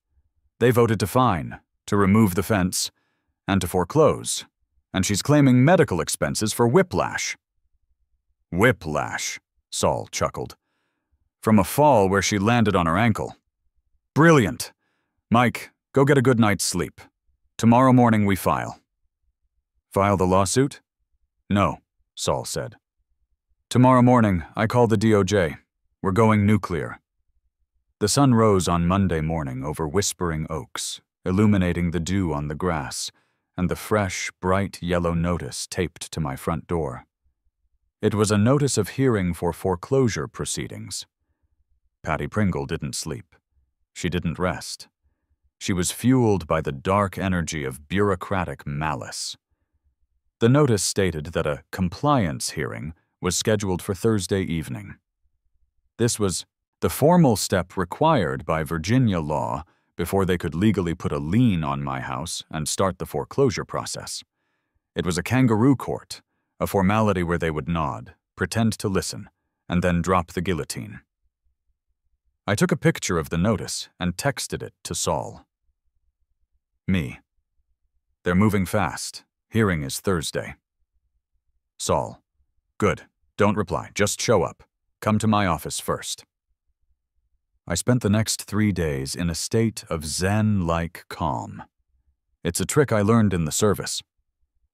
"They voted to fine, to remove the fence, and to foreclose, and she's claiming medical expenses for whiplash." "Whiplash," Saul chuckled. "From a fall where she landed on her ankle. Brilliant. Mike, go get a good night's sleep. Tomorrow morning we file." "File the lawsuit?" "No," Saul said. "Tomorrow morning I call the DOJ. We're going nuclear." The sun rose on Monday morning over Whispering Oaks, illuminating the dew on the grass and the fresh, bright yellow notice taped to my front door. It was a notice of hearing for foreclosure proceedings. Patty Pringle didn't sleep. She didn't rest. She was fueled by the dark energy of bureaucratic malice. The notice stated that a compliance hearing was scheduled for Thursday evening. This was the formal step required by Virginia law before they could legally put a lien on my house and start the foreclosure process. It was a kangaroo court, a formality where they would nod, pretend to listen, and then drop the guillotine. I took a picture of the notice and texted it to Saul. Me. They're moving fast. Hearing is Thursday. Saul. Good. Don't reply. Just show up. Come to my office first. I spent the next 3 days in a state of zen-like calm. It's a trick I learned in the service.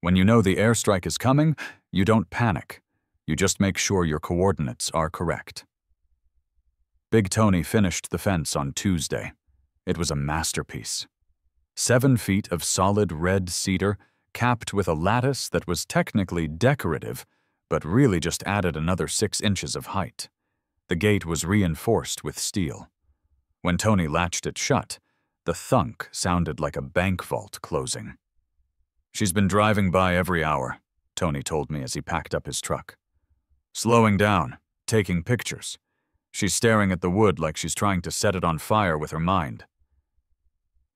When you know the airstrike is coming, you don't panic. You just make sure your coordinates are correct. Big Tony finished the fence on Tuesday. It was a masterpiece. 7 feet of solid red cedar, capped with a lattice that was technically decorative, but really just added another 6 inches of height. The gate was reinforced with steel. When Tony latched it shut, the thunk sounded like a bank vault closing. She's been driving by every hour, Tony told me as he packed up his truck. Slowing down, taking pictures. She's staring at the wood like she's trying to set it on fire with her mind.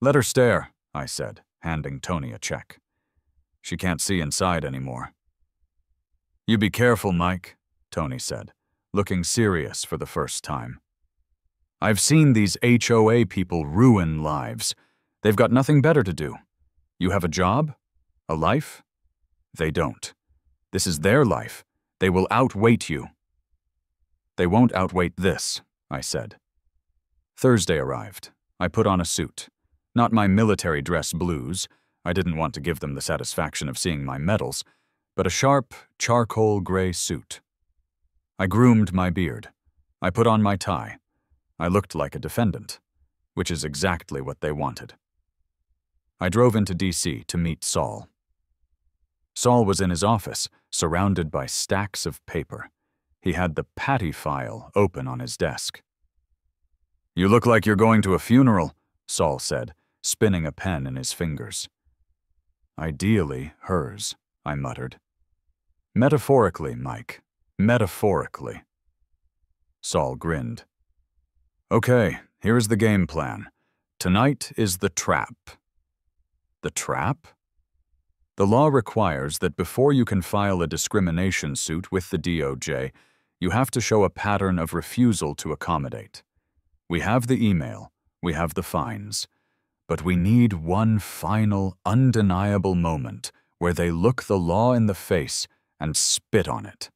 Let her stare, I said, handing Tony a check. She can't see inside anymore. You be careful, Mike, Tony said, looking serious for the first time. I've seen these HOA people ruin lives. They've got nothing better to do. You have a job? A life? They don't. This is their life. They will outweight you. They won't outweight this, I said. Thursday arrived. I put on a suit. Not my military dress blues. I didn't want to give them the satisfaction of seeing my medals, but a sharp, charcoal gray suit. I groomed my beard. I put on my tie. I looked like a defendant, which is exactly what they wanted. I drove into D.C. to meet Saul. Saul was in his office, surrounded by stacks of paper. He had the Patty file open on his desk. You look like you're going to a funeral, Saul said, spinning a pen in his fingers. Ideally hers, I muttered. Metaphorically, Mike. Metaphorically. Saul grinned. Okay, here's the game plan. Tonight is the trap. The trap? The law requires that before you can file a discrimination suit with the DOJ, you have to show a pattern of refusal to accommodate. We have the email, we have the fines, but we need one final, undeniable moment where they look the law in the face and spit on it.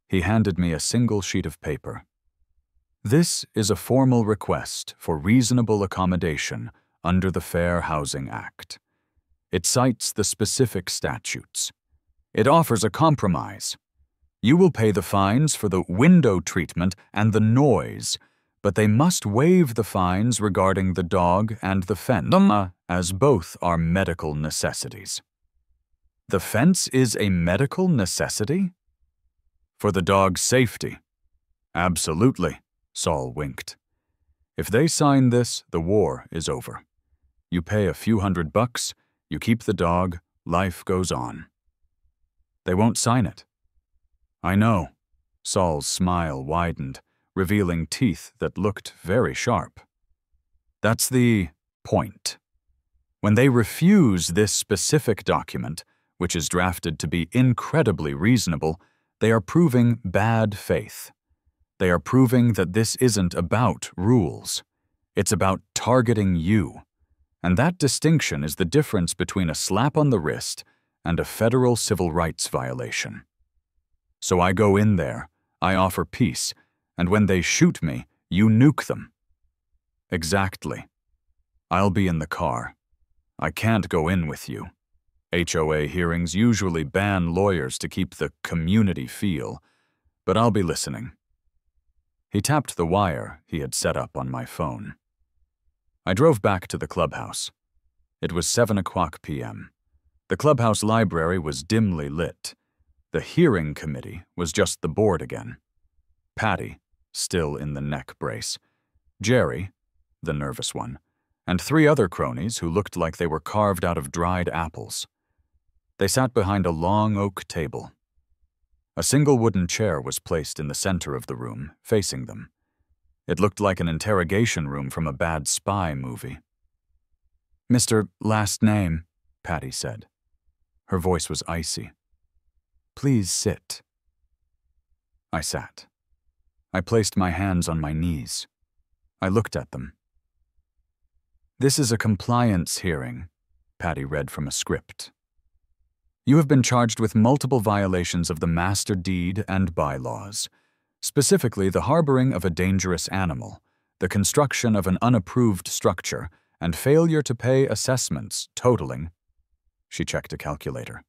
He handed me a single sheet of paper. This is a formal request for reasonable accommodation under the Fair Housing Act. It cites the specific statutes. It offers a compromise. You will pay the fines for the window treatment and the noise, but they must waive the fines regarding the dog and the fence, as both are medical necessities. The fence is a medical necessity? For the dog's safety. Absolutely, Saul winked. If they sign this, the war is over. You pay a few $100, you keep the dog, life goes on. They won't sign it. I know. Saul's smile widened, revealing teeth that looked very sharp. That's the point. When they refuse this specific document, which is drafted to be incredibly reasonable, they are proving bad faith. They are proving that this isn't about rules. It's about targeting you. And that distinction is the difference between a slap on the wrist and a federal civil rights violation. So I go in there, I offer peace, and when they shoot me, you nuke them. Exactly. I'll be in the car. I can't go in with you. HOA hearings usually ban lawyers to keep the community feel, but I'll be listening. He tapped the wire he had set up on my phone. I drove back to the clubhouse. It was 7:00 p.m. The clubhouse library was dimly lit. The hearing committee was just the board again. Patty, still in the neck brace, Jerry, the nervous one, and 3 other cronies who looked like they were carved out of dried apples. They sat behind a long oak table. A single wooden chair was placed in the center of the room, facing them. It looked like an interrogation room from a bad spy movie. "Mr. Last Name," Patty said. Her voice was icy. "Please sit." I sat. I placed my hands on my knees. I looked at them. "This is a compliance hearing," Patty read from a script. "You have been charged with multiple violations of the master deed and bylaws, specifically the harboring of a dangerous animal, the construction of an unapproved structure, and failure to pay assessments totaling," she checked a calculator,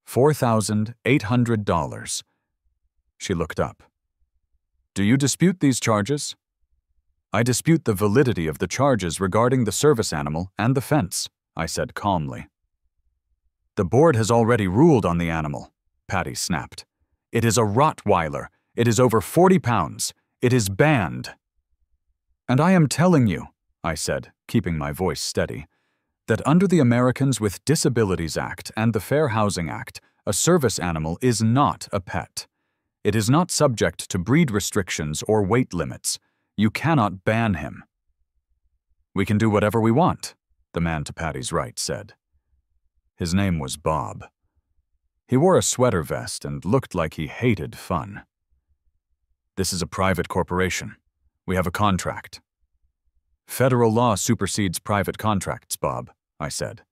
$4,800. She looked up. "Do you dispute these charges?" "I dispute the validity of the charges regarding the service animal and the fence," I said calmly. "The board has already ruled on the animal," Patty snapped. "It is a Rottweiler. It is over 40 pounds. It is banned." "And I am telling you," I said, keeping my voice steady, "that under the Americans with Disabilities Act and the Fair Housing Act, a service animal is not a pet. It is not subject to breed restrictions or weight limits. You cannot ban him." "We can do whatever we want," the man to Patty's right said. His name was Bob. He wore a sweater vest and looked like he hated fun. "This is a private corporation. We have a contract." "Federal law supersedes private contracts, Bob," I said.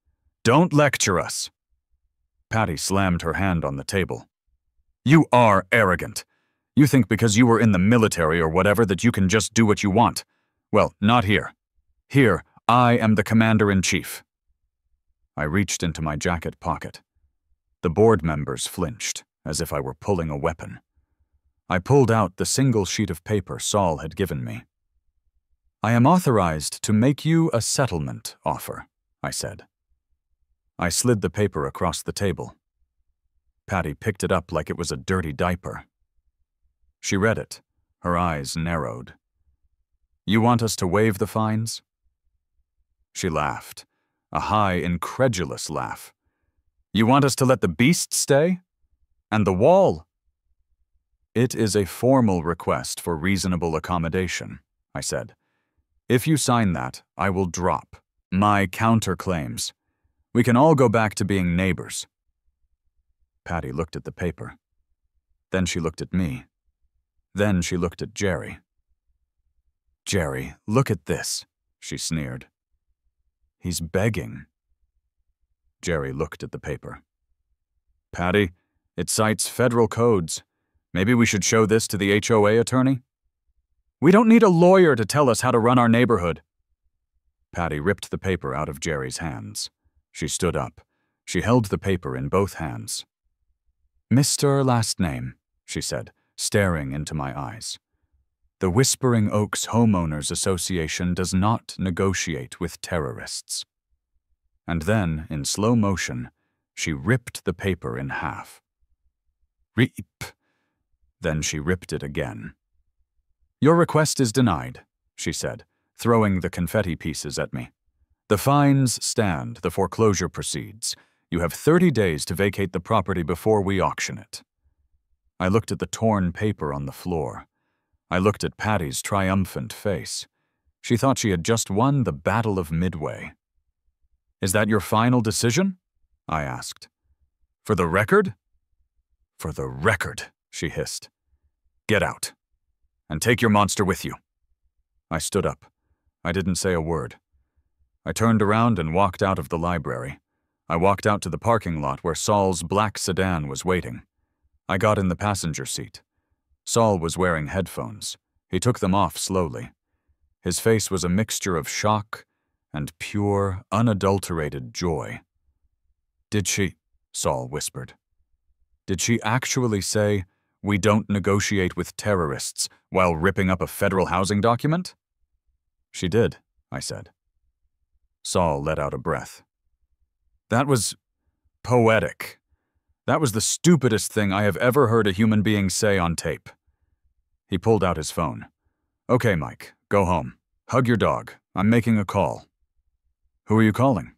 "Don't lecture us." Patty slammed her hand on the table. "You are arrogant. You think because you were in the military or whatever that you can just do what you want. Well, not here. Here, I am the commander-in-chief." I reached into my jacket pocket. The board members flinched, as if I were pulling a weapon. I pulled out the single sheet of paper Saul had given me. "I am authorized to make you a settlement offer," I said. I slid the paper across the table. Patty picked it up like it was a dirty diaper. She read it. Her eyes narrowed. "You want us to waive the fines?" She laughed, a high, incredulous laugh. "You want us to let the beast stay? And the wall?" "It is a formal request for reasonable accommodation," I said. "If you sign that, I will drop my counterclaims. We can all go back to being neighbors." Patty looked at the paper. Then she looked at me. Then she looked at Jerry. "Jerry, look at this," she sneered. "He's begging." Jerry looked at the paper. "Patty, it cites federal codes. Maybe we should show this to the HOA attorney?" "We don't need a lawyer to tell us how to run our neighborhood." Patty ripped the paper out of Jerry's hands. She stood up. She held the paper in both hands. "Mr. Last Name," she said, staring into my eyes. "The Whispering Oaks Homeowners Association does not negotiate with terrorists." And then, in slow motion, she ripped the paper in half. "Rip." Then she ripped it again. "Your request is denied," she said, throwing the confetti pieces at me. "The fines stand, the foreclosure proceeds. You have 30 days to vacate the property before we auction it." I looked at the torn paper on the floor. I looked at Patty's triumphant face. She thought she had just won the Battle of Midway. "Is that your final decision?" I asked. "For the record?" "For the record," she hissed. "Get out. And take your monster with you." I stood up. I didn't say a word. I turned around and walked out of the library. I walked out to the parking lot where Saul's black sedan was waiting. I got in the passenger seat. Saul was wearing headphones. He took them off slowly. His face was a mixture of shock and pure, unadulterated joy. "Did she," Saul whispered, "did she actually say, 'We don't negotiate with terrorists,' while ripping up a federal housing document?" "She did," I said. Saul let out a breath. "That was poetic. That was the stupidest thing I have ever heard a human being say on tape." He pulled out his phone. "Okay, Mike, go home. Hug your dog. I'm making a call." "Who are you calling?"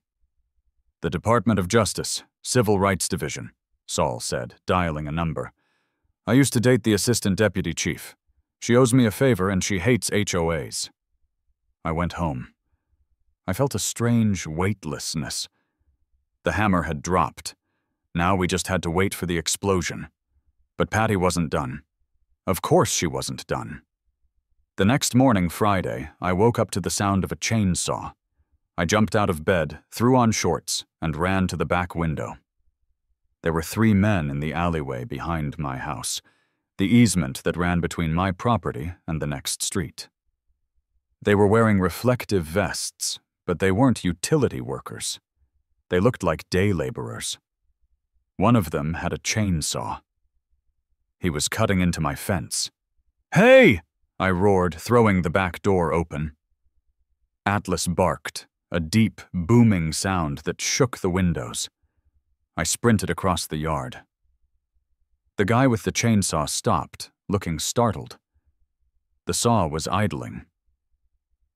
"The Department of Justice. Civil Rights Division, Saul said, dialing a number. I used to date the assistant deputy chief. She owes me a favor and she hates HOAs. I went home. I felt a strange weightlessness. The hammer had dropped. Now we just had to wait for the explosion. But Patty wasn't done. Of course she wasn't done. The next morning, Friday, I woke up to the sound of a chainsaw. I jumped out of bed, threw on shorts, and ran to the back window. There were 3 men in the alleyway behind my house, the easement that ran between my property and the next street. They were wearing reflective vests, but they weren't utility workers. They looked like day laborers. One of them had a chainsaw. He was cutting into my fence. "Hey!" I roared, throwing the back door open. Atlas barked, a deep, booming sound that shook the windows. I sprinted across the yard. The guy with the chainsaw stopped, looking startled. The saw was idling.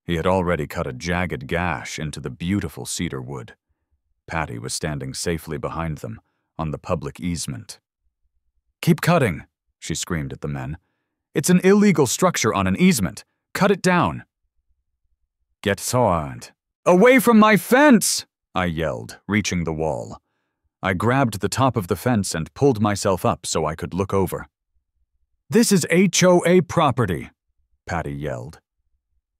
He had already cut a jagged gash into the beautiful cedar wood. Patty was standing safely behind them, on the public easement. "Keep cutting," she screamed at the men. "It's an illegal structure on an easement. Cut it down." "Get sawed." "Away from my fence!" I yelled, reaching the wall. I grabbed the top of the fence and pulled myself up so I could look over. "This is HOA property," Patty yelled.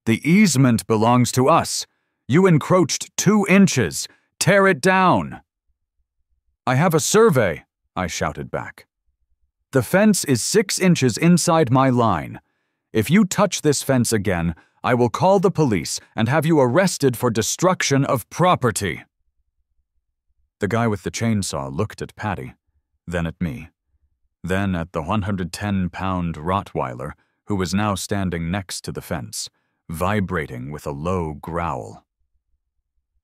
"The easement belongs to us. You encroached 2 inches. Tear it down." "I have a survey," I shouted back. "The fence is 6 inches inside my line. If you touch this fence again, I will call the police and have you arrested for destruction of property." The guy with the chainsaw looked at Patty, then at me, then at the 110-pound Rottweiler who was now standing next to the fence, vibrating with a low growl.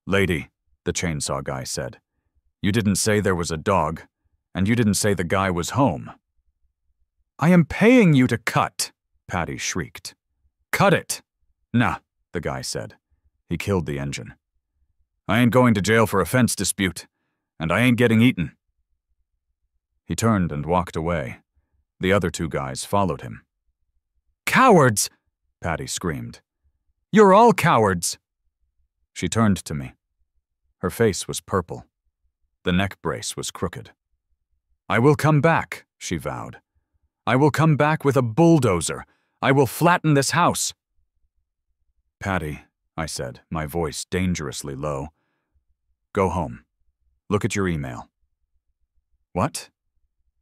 "Lady," the chainsaw guy said, "you didn't say there was a dog, and you didn't say the guy was home." "I am paying you to cut," Patty shrieked. "Cut it." "Nah," the guy said. He killed the engine. "I ain't going to jail for a fence dispute, and I ain't getting eaten." He turned and walked away. The other 2 guys followed him. "Cowards!" Patty screamed. "You're all cowards!" She turned to me. Her face was purple. The neck brace was crooked. "I will come back," she vowed. "I will come back with a bulldozer. I will flatten this house." "Patty," I said, my voice dangerously low, "go home. Look at your email." "What?"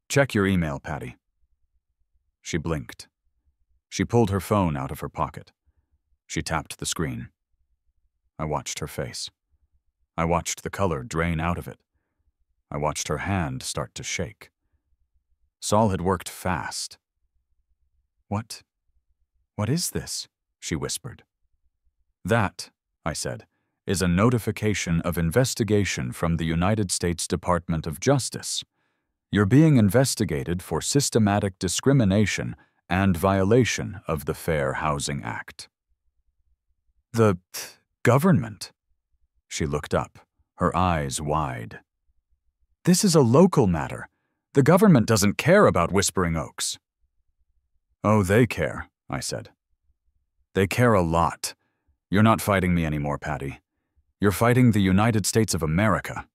"Check your email, Patty." She blinked. She pulled her phone out of her pocket. She tapped the screen. I watched her face. I watched the color drain out of it. I watched her hand start to shake. Saul had worked fast. What is this?" she whispered. "That," I said, "is a notification of investigation from the United States Department of Justice. You're being investigated for systematic discrimination and violation of the Fair Housing Act." "The government?" She looked up, her eyes wide. "This is a local matter. The government doesn't care about Whispering Oaks." "Oh, they care," I said. "They care a lot. You're not fighting me anymore, Patty. You're fighting the United States of America."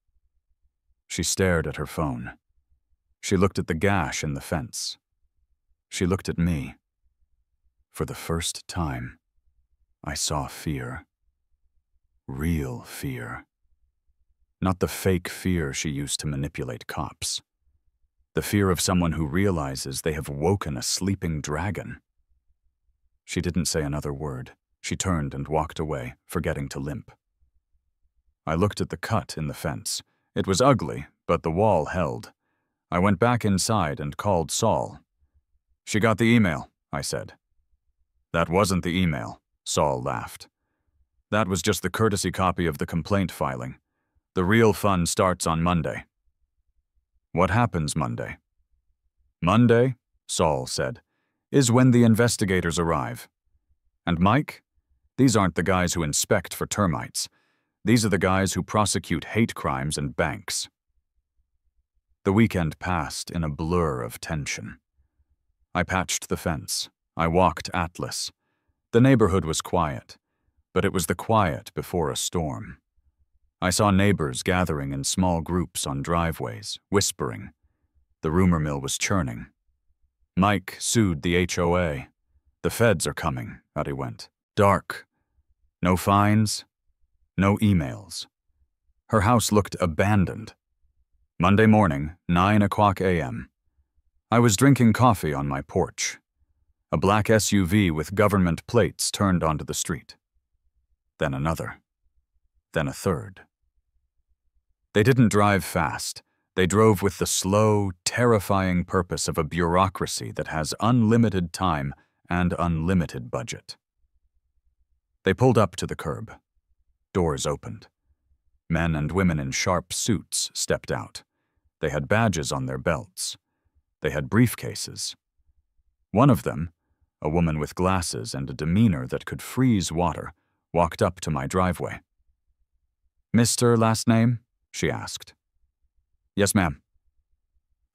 She stared at her phone. She looked at the gash in the fence. She looked at me. For the first time, I saw fear. Real fear. Not the fake fear she used to manipulate cops. The fear of someone who realizes they have woken a sleeping dragon. She didn't say another word. She turned and walked away, forgetting to limp. I looked at the cut in the fence. It was ugly, but the wall held. I went back inside and called Saul. "She got the email," I said. "That wasn't the email," Saul laughed. "That was just the courtesy copy of the complaint filing. The real fun starts on Monday." "What happens Monday?" "Monday," Saul said, "is when the investigators arrive. And Mike, these aren't the guys who inspect for termites. These are the guys who prosecute hate crimes and banks." The weekend passed in a blur of tension. I patched the fence. I walked Atlas. The neighborhood was quiet, but it was the quiet before a storm. I saw neighbors gathering in small groups on driveways, whispering. The rumor mill was churning. Mike sued the HOA. The feds are coming, out he went. Dark. No fines. No emails. Her house looked abandoned. Monday morning, 9:00 a.m. I was drinking coffee on my porch. A black SUV with government plates turned onto the street. Then another. Then a third. They didn't drive fast. They drove with the slow, terrifying purpose of a bureaucracy that has unlimited time and unlimited budget. They pulled up to the curb. Doors opened. Men and women in sharp suits stepped out. They had badges on their belts. They had briefcases. One of them, a woman with glasses and a demeanor that could freeze water, walked up to my driveway. "Mr. last name?" she asked. "Yes, ma'am."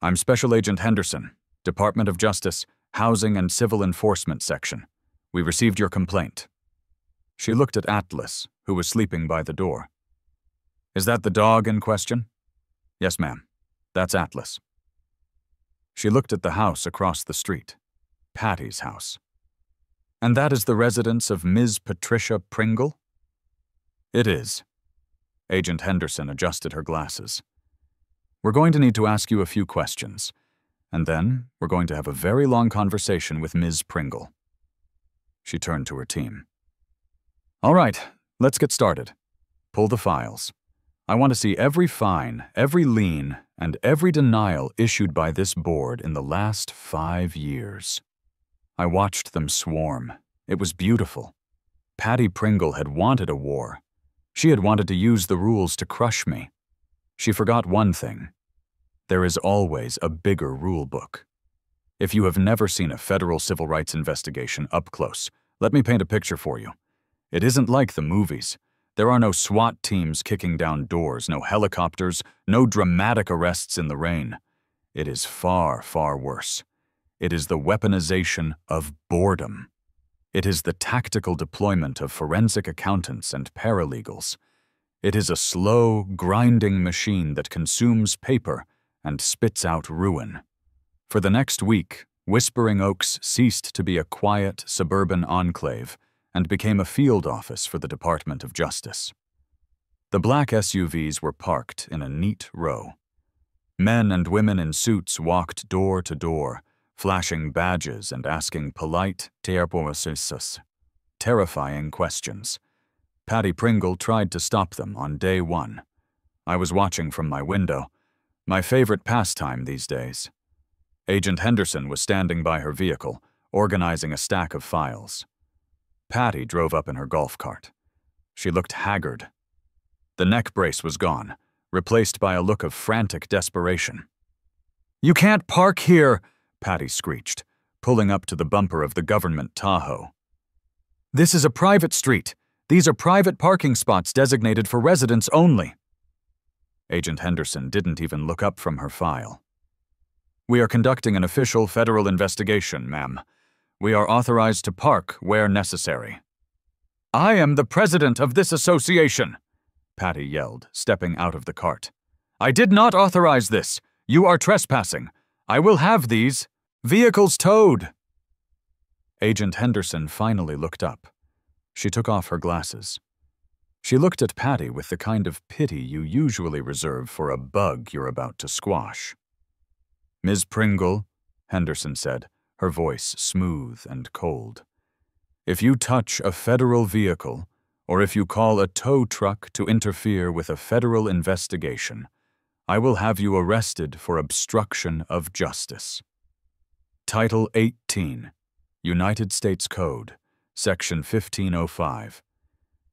"I'm Special Agent Henderson, Department of Justice, Housing and Civil Enforcement Section. We received your complaint." She looked at Atlas, who was sleeping by the door. "Is that the dog in question?" "Yes, ma'am. That's Atlas." She looked at the house across the street, Patty's house. "And that is the residence of Ms. Patricia Pringle?" "It is." Agent Henderson adjusted her glasses. "We're going to need to ask you a few questions, and then we're going to have a very long conversation with Ms. Pringle." She turned to her team. "All right, let's get started. Pull the files. I want to see every fine, every lien, and every denial issued by this board in the last 5 years." I watched them swarm. It was beautiful. Patty Pringle had wanted a war. She had wanted to use the rules to crush me. She forgot one thing. There is always a bigger rule book. If you have never seen a federal civil rights investigation up close, let me paint a picture for you. It isn't like the movies. There are no SWAT teams kicking down doors, no helicopters, no dramatic arrests in the rain. It is far, far worse. It is the weaponization of boredom. It is the tactical deployment of forensic accountants and paralegals. It is a slow, grinding machine that consumes paper and spits out ruin. For the next week, Whispering Oaks ceased to be a quiet, suburban enclave and became a field office for the Department of Justice. The black SUVs were parked in a neat row. Men and women in suits walked door to door, flashing badges and asking polite, terrifying questions. Patty Pringle tried to stop them on day one. I was watching from my window, my favorite pastime these days. Agent Henderson was standing by her vehicle, organizing a stack of files. Patty drove up in her golf cart. She looked haggard. The neck brace was gone, replaced by a look of frantic desperation. "You can't park here!" Patty screeched, pulling up to the bumper of the government Tahoe. "This is a private street. These are private parking spots designated for residents only." Agent Henderson didn't even look up from her file. "We are conducting an official federal investigation, ma'am. We are authorized to park where necessary." "I am the president of this association," Patty yelled, stepping out of the cart. "I did not authorize this. You are trespassing. I will have these vehicles towed." Agent Henderson finally looked up. She took off her glasses. She looked at Patty with the kind of pity you usually reserve for a bug you're about to squash. "Ms. Pringle," Henderson said, her voice smooth and cold, "if you touch a federal vehicle, or if you call a tow truck to interfere with a federal investigation, I will have you arrested for obstruction of justice." Title 18, United States Code, Section 1505.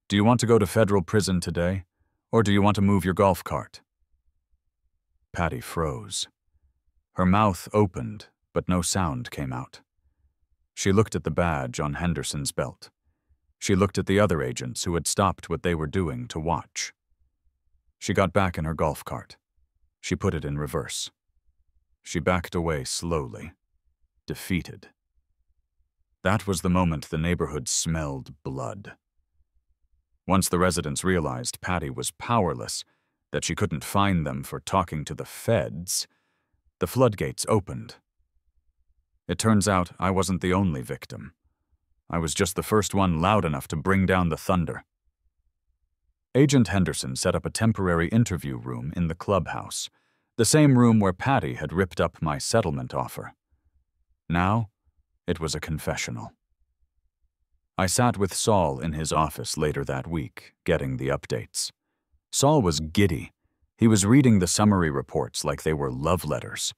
Do you want to go to federal prison today, or do you want to move your golf cart? Patty froze. Her mouth opened, but no sound came out. She looked at the badge on Henderson's belt. She looked at the other agents who had stopped what they were doing to watch. She got back in her golf cart. She put it in reverse. She backed away slowly, defeated. That was the moment the neighborhood smelled blood. Once the residents realized Patty was powerless, that she couldn't fine them for talking to the feds, the floodgates opened. It turns out I wasn't the only victim. I was just the first one loud enough to bring down the thunder. Agent Henderson set up a temporary interview room in the clubhouse, the same room where Patty had ripped up my settlement offer. Now, it was a confessional. I sat with Saul in his office later that week, getting the updates. Saul was giddy. He was reading the summary reports like they were love letters.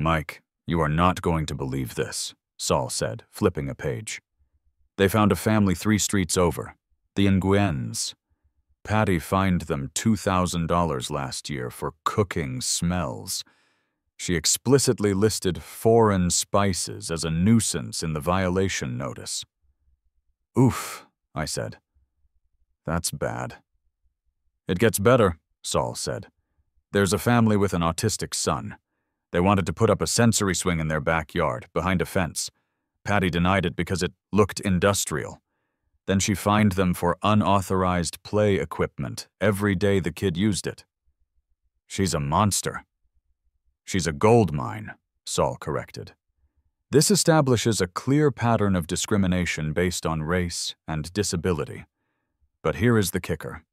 "Mike, you are not going to believe this," Saul said, flipping a page. "They found a family 3 streets over, the Nguyen's. Patty fined them $2,000 last year for cooking smells. She explicitly listed foreign spices as a nuisance in the violation notice." "Oof," I said. "That's bad." "It gets better," Saul said. "There's a family with an autistic son. They wanted to put up a sensory swing in their backyard, behind a fence. Patty denied it because it looked industrial. Then she fined them for unauthorized play equipment every day the kid used it. She's a monster." "She's a gold mine," Saul corrected. "This establishes a clear pattern of discrimination based on race and disability. But here is the kicker.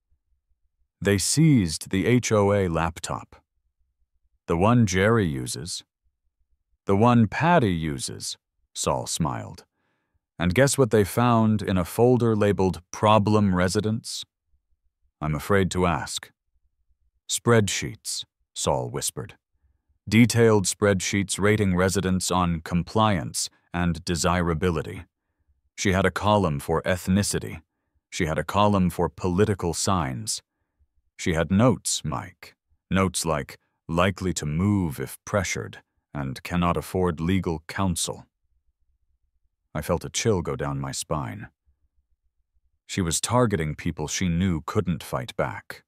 They seized the HOA laptop. The one Jerry uses. The one Patty uses," Saul smiled. "And guess what they found in a folder labeled Problem Residents? I'm afraid to ask." "Spreadsheets," Saul whispered. "Detailed spreadsheets rating residents on compliance and desirability. She had a column for ethnicity. She had a column for political signs. She had notes, Mike. Notes like, likely to move if pressured, and cannot afford legal counsel." I felt a chill go down my spine. She was targeting people she knew couldn't fight back.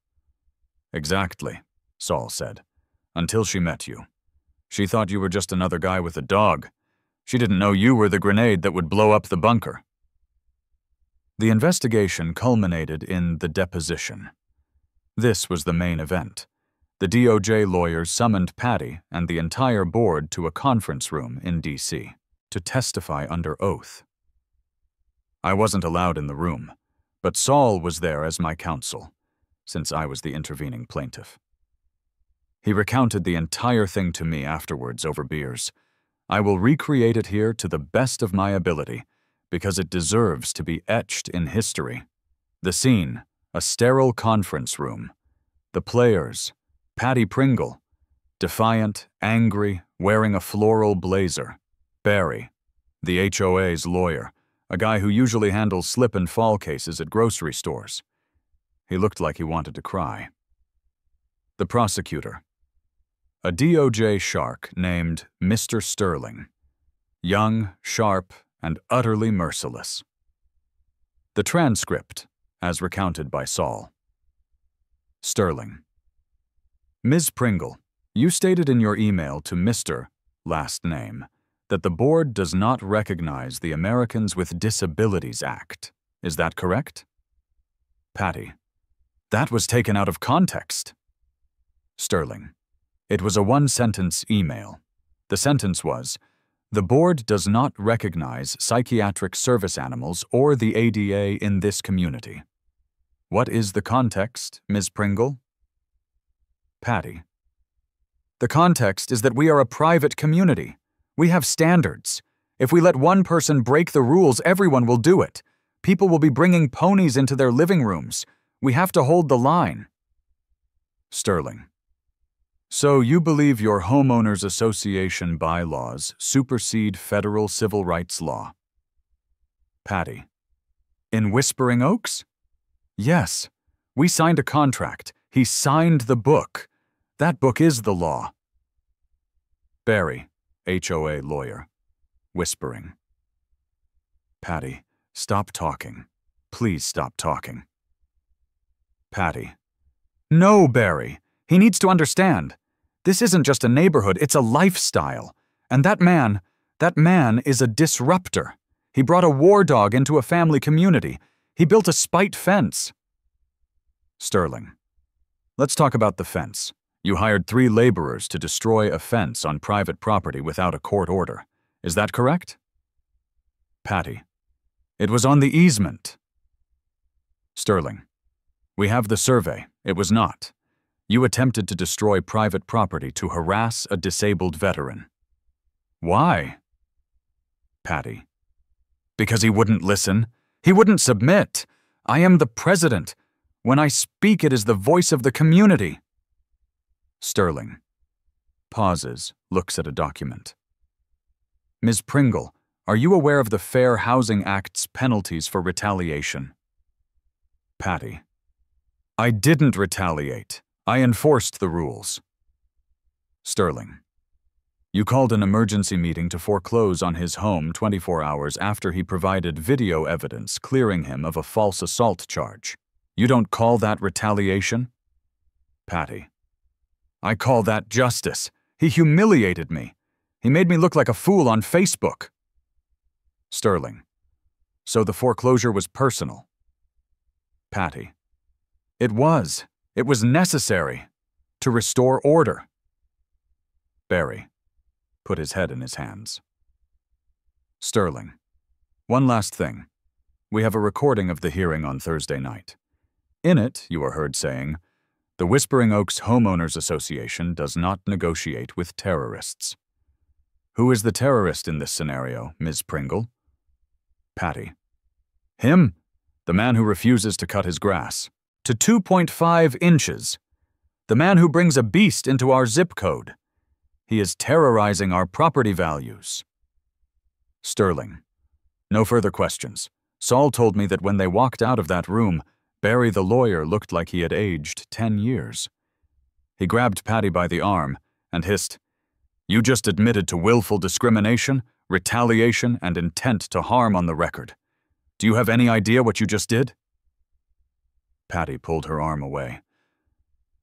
"Exactly," Saul said. "Until she met you. She thought you were just another guy with a dog. She didn't know you were the grenade that would blow up the bunker." The investigation culminated in the deposition. This was the main event. The DOJ lawyers summoned Patty and the entire board to a conference room in D.C. to testify under oath. I wasn't allowed in the room, but Saul was there as my counsel, since I was the intervening plaintiff. He recounted the entire thing to me afterwards over beers. I will recreate it here to the best of my ability, because it deserves to be etched in history. The scene, a sterile conference room. The players, Patty Pringle, defiant, angry, wearing a floral blazer. Barry, the HOA's lawyer, a guy who usually handles slip and fall cases at grocery stores. He looked like he wanted to cry. The prosecutor, a DOJ shark named Mr. Sterling, young, sharp, and utterly merciless. The transcript, as recounted by Saul. Sterling. "Ms. Pringle, you stated in your email to Mr. last name that the board does not recognize the Americans with Disabilities Act. Is that correct?" Patty. "That was taken out of context." Sterling. "It was a one-sentence email. The sentence was, 'The board does not recognize psychiatric service animals or the ADA in this community.' What is the context, Ms. Pringle?" Patty. "The context is that we are a private community. We have standards. If we let one person break the rules, everyone will do it. People will be bringing ponies into their living rooms. We have to hold the line." Sterling. "So you believe your homeowners association bylaws supersede federal civil rights law?" Patty. "In Whispering Oaks?" "Yes. We signed a contract. He signed the book. That book is the law." Barry, HOA lawyer, whispering. Patty, stop talking. Please stop talking. Patty. "No, Barry. He needs to understand. This isn't just a neighborhood, it's a lifestyle. And that man is a disruptor. He brought a war dog into a family community. He built a spite fence. Sterling, let's talk about the fence. You hired 3 laborers to destroy a fence on private property without a court order. Is that correct? Patty, it was on the easement. Sterling, we have the survey. It was not. You attempted to destroy private property to harass a disabled veteran. Why? Patty, because he wouldn't listen. He wouldn't submit. I am the president. When I speak, it is the voice of the community. Sterling pauses, looks at a document. Ms. Pringle, are you aware of the Fair Housing Act's penalties for retaliation? Patty, I didn't retaliate. I enforced the rules. Sterling, you called an emergency meeting to foreclose on his home 24 hours after he provided video evidence clearing him of a false assault charge. You don't call that retaliation? Patty, I call that justice. He humiliated me. He made me look like a fool on Facebook. Sterling, so the foreclosure was personal? Patty, it was. It was necessary to restore order. Barry put his head in his hands. Sterling, one last thing. We have a recording of the hearing on Thursday night. In it, you are heard saying, "The Whispering Oaks Homeowners Association does not negotiate with terrorists." Who is the terrorist in this scenario, Ms. Pringle? Patty, him, the man who refuses to cut his grass. To 2.5 inches. The man who brings a beast into our zip code. He is terrorizing our property values. Sterling, no further questions. Saul told me that when they walked out of that room, Barry the lawyer looked like he had aged 10 years. He grabbed Patty by the arm and hissed, "You just admitted to willful discrimination, retaliation, and intent to harm on the record. Do you have any idea what you just did?" Patty pulled her arm away.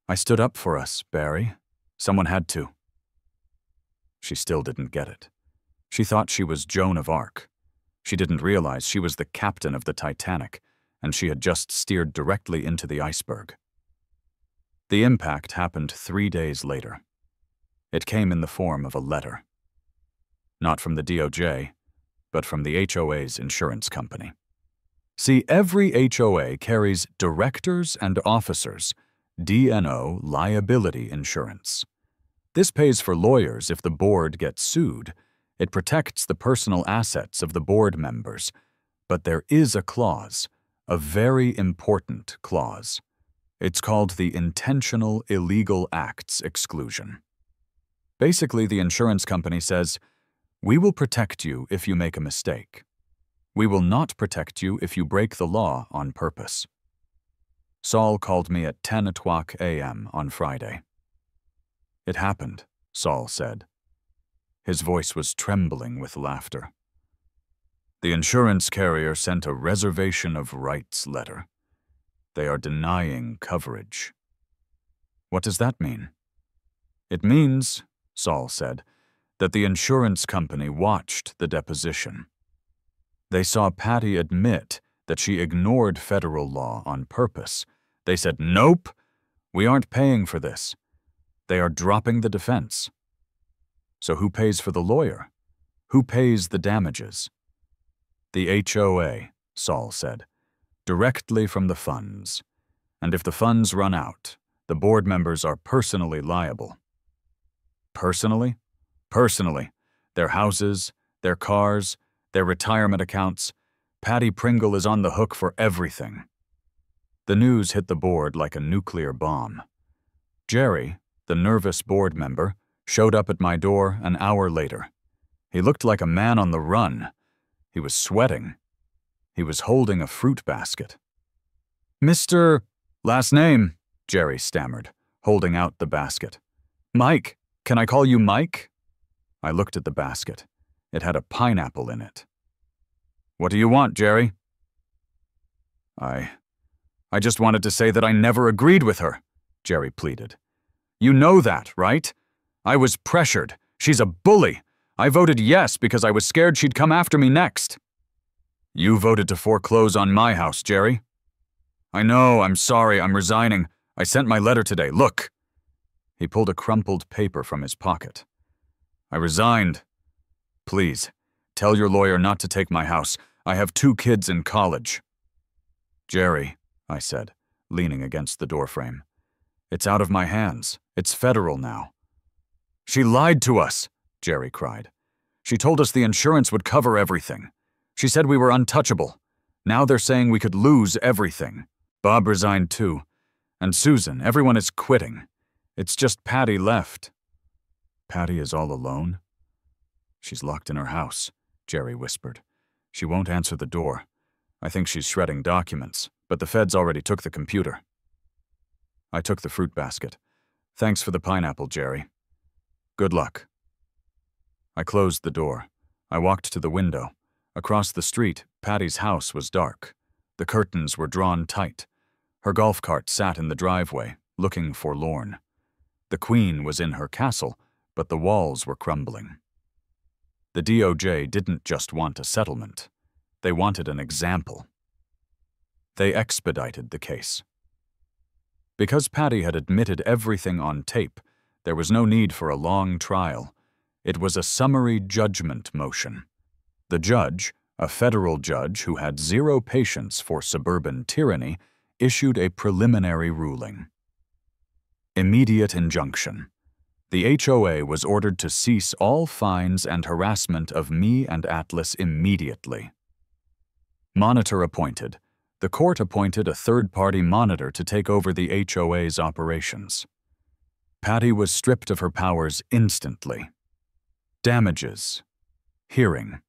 "I stood up for us, Barry. Someone had to." She still didn't get it. She thought she was Joan of Arc. She didn't realize she was the captain of the Titanic, and she had just steered directly into the iceberg. The impact happened 3 days later. It came in the form of a letter. Not from the DOJ, but from the HOA's insurance company. See, every HOA carries directors and officers, D&O liability insurance. This pays for lawyers if the board gets sued. It protects the personal assets of the board members. But there is a clause, a very important clause. It's called the intentional illegal acts exclusion. Basically, the insurance company says, "We will protect you if you make a mistake. We will not protect you if you break the law on purpose." Saul called me at 10:00 a.m. on Friday. "It happened," Saul said. His voice was trembling with laughter. "The insurance carrier sent a reservation of rights letter. They are denying coverage." "What does that mean?" "It means," Saul said, "that the insurance company watched the deposition. They saw Patty admit that she ignored federal law on purpose. They said, 'Nope, we aren't paying for this.' They are dropping the defense. So who pays for the lawyer? Who pays the damages?" "The HOA," Saul said, "directly from the funds. And if the funds run out, the board members are personally liable." Personally? Personally. Their houses, their cars, their retirement accounts. Patty Pringle is on the hook for everything. The news hit the board like a nuclear bomb. Jerry, the nervous board member, showed up at my door an hour later. He looked like a man on the run. He was sweating. He was holding a fruit basket. "Mr. Last name," Jerry stammered, holding out the basket. "Mike. Can I call you Mike?" I looked at the basket. It had a pineapple in it. "What do you want, Jerry?" I just wanted to say that I never agreed with her," Jerry pleaded. "You know that, right? I was pressured. She's a bully. I voted yes because I was scared she'd come after me next. You voted to foreclose on my house, Jerry. I know, I'm sorry, I'm resigning. I sent my letter today, look. He pulled a crumpled paper from his pocket. I resigned. Please, tell your lawyer not to take my house. I have 2 kids in college. Jerry, I said, leaning against the doorframe. It's out of my hands. It's federal now. She lied to us, Jerry cried. She told us the insurance would cover everything. She said we were untouchable. Now they're saying we could lose everything. Bob resigned too. And Susan, everyone is quitting. It's just Patty left. Patty is all alone? She's locked in her house, Jerry whispered. She won't answer the door. I think she's shredding documents, but the feds already took the computer. I took the fruit basket. Thanks for the pineapple, Jerry. Good luck. I closed the door. I walked to the window. Across the street, Patty's house was dark. The curtains were drawn tight. Her golf cart sat in the driveway, looking forlorn. The Queen was in her castle, but the walls were crumbling. The DOJ didn't just want a settlement. They wanted an example. They expedited the case. Because Patty had admitted everything on tape, there was no need for a long trial. It was a summary judgment motion. The judge, a federal judge who had zero patience for suburban tyranny, issued a preliminary ruling. Immediate injunction. The HOA was ordered to cease all fines and harassment of me and Atlas immediately. Monitor appointed. The court appointed a third-party monitor to take over the HOA's operations. Patty was stripped of her powers instantly. Damages. Hearing.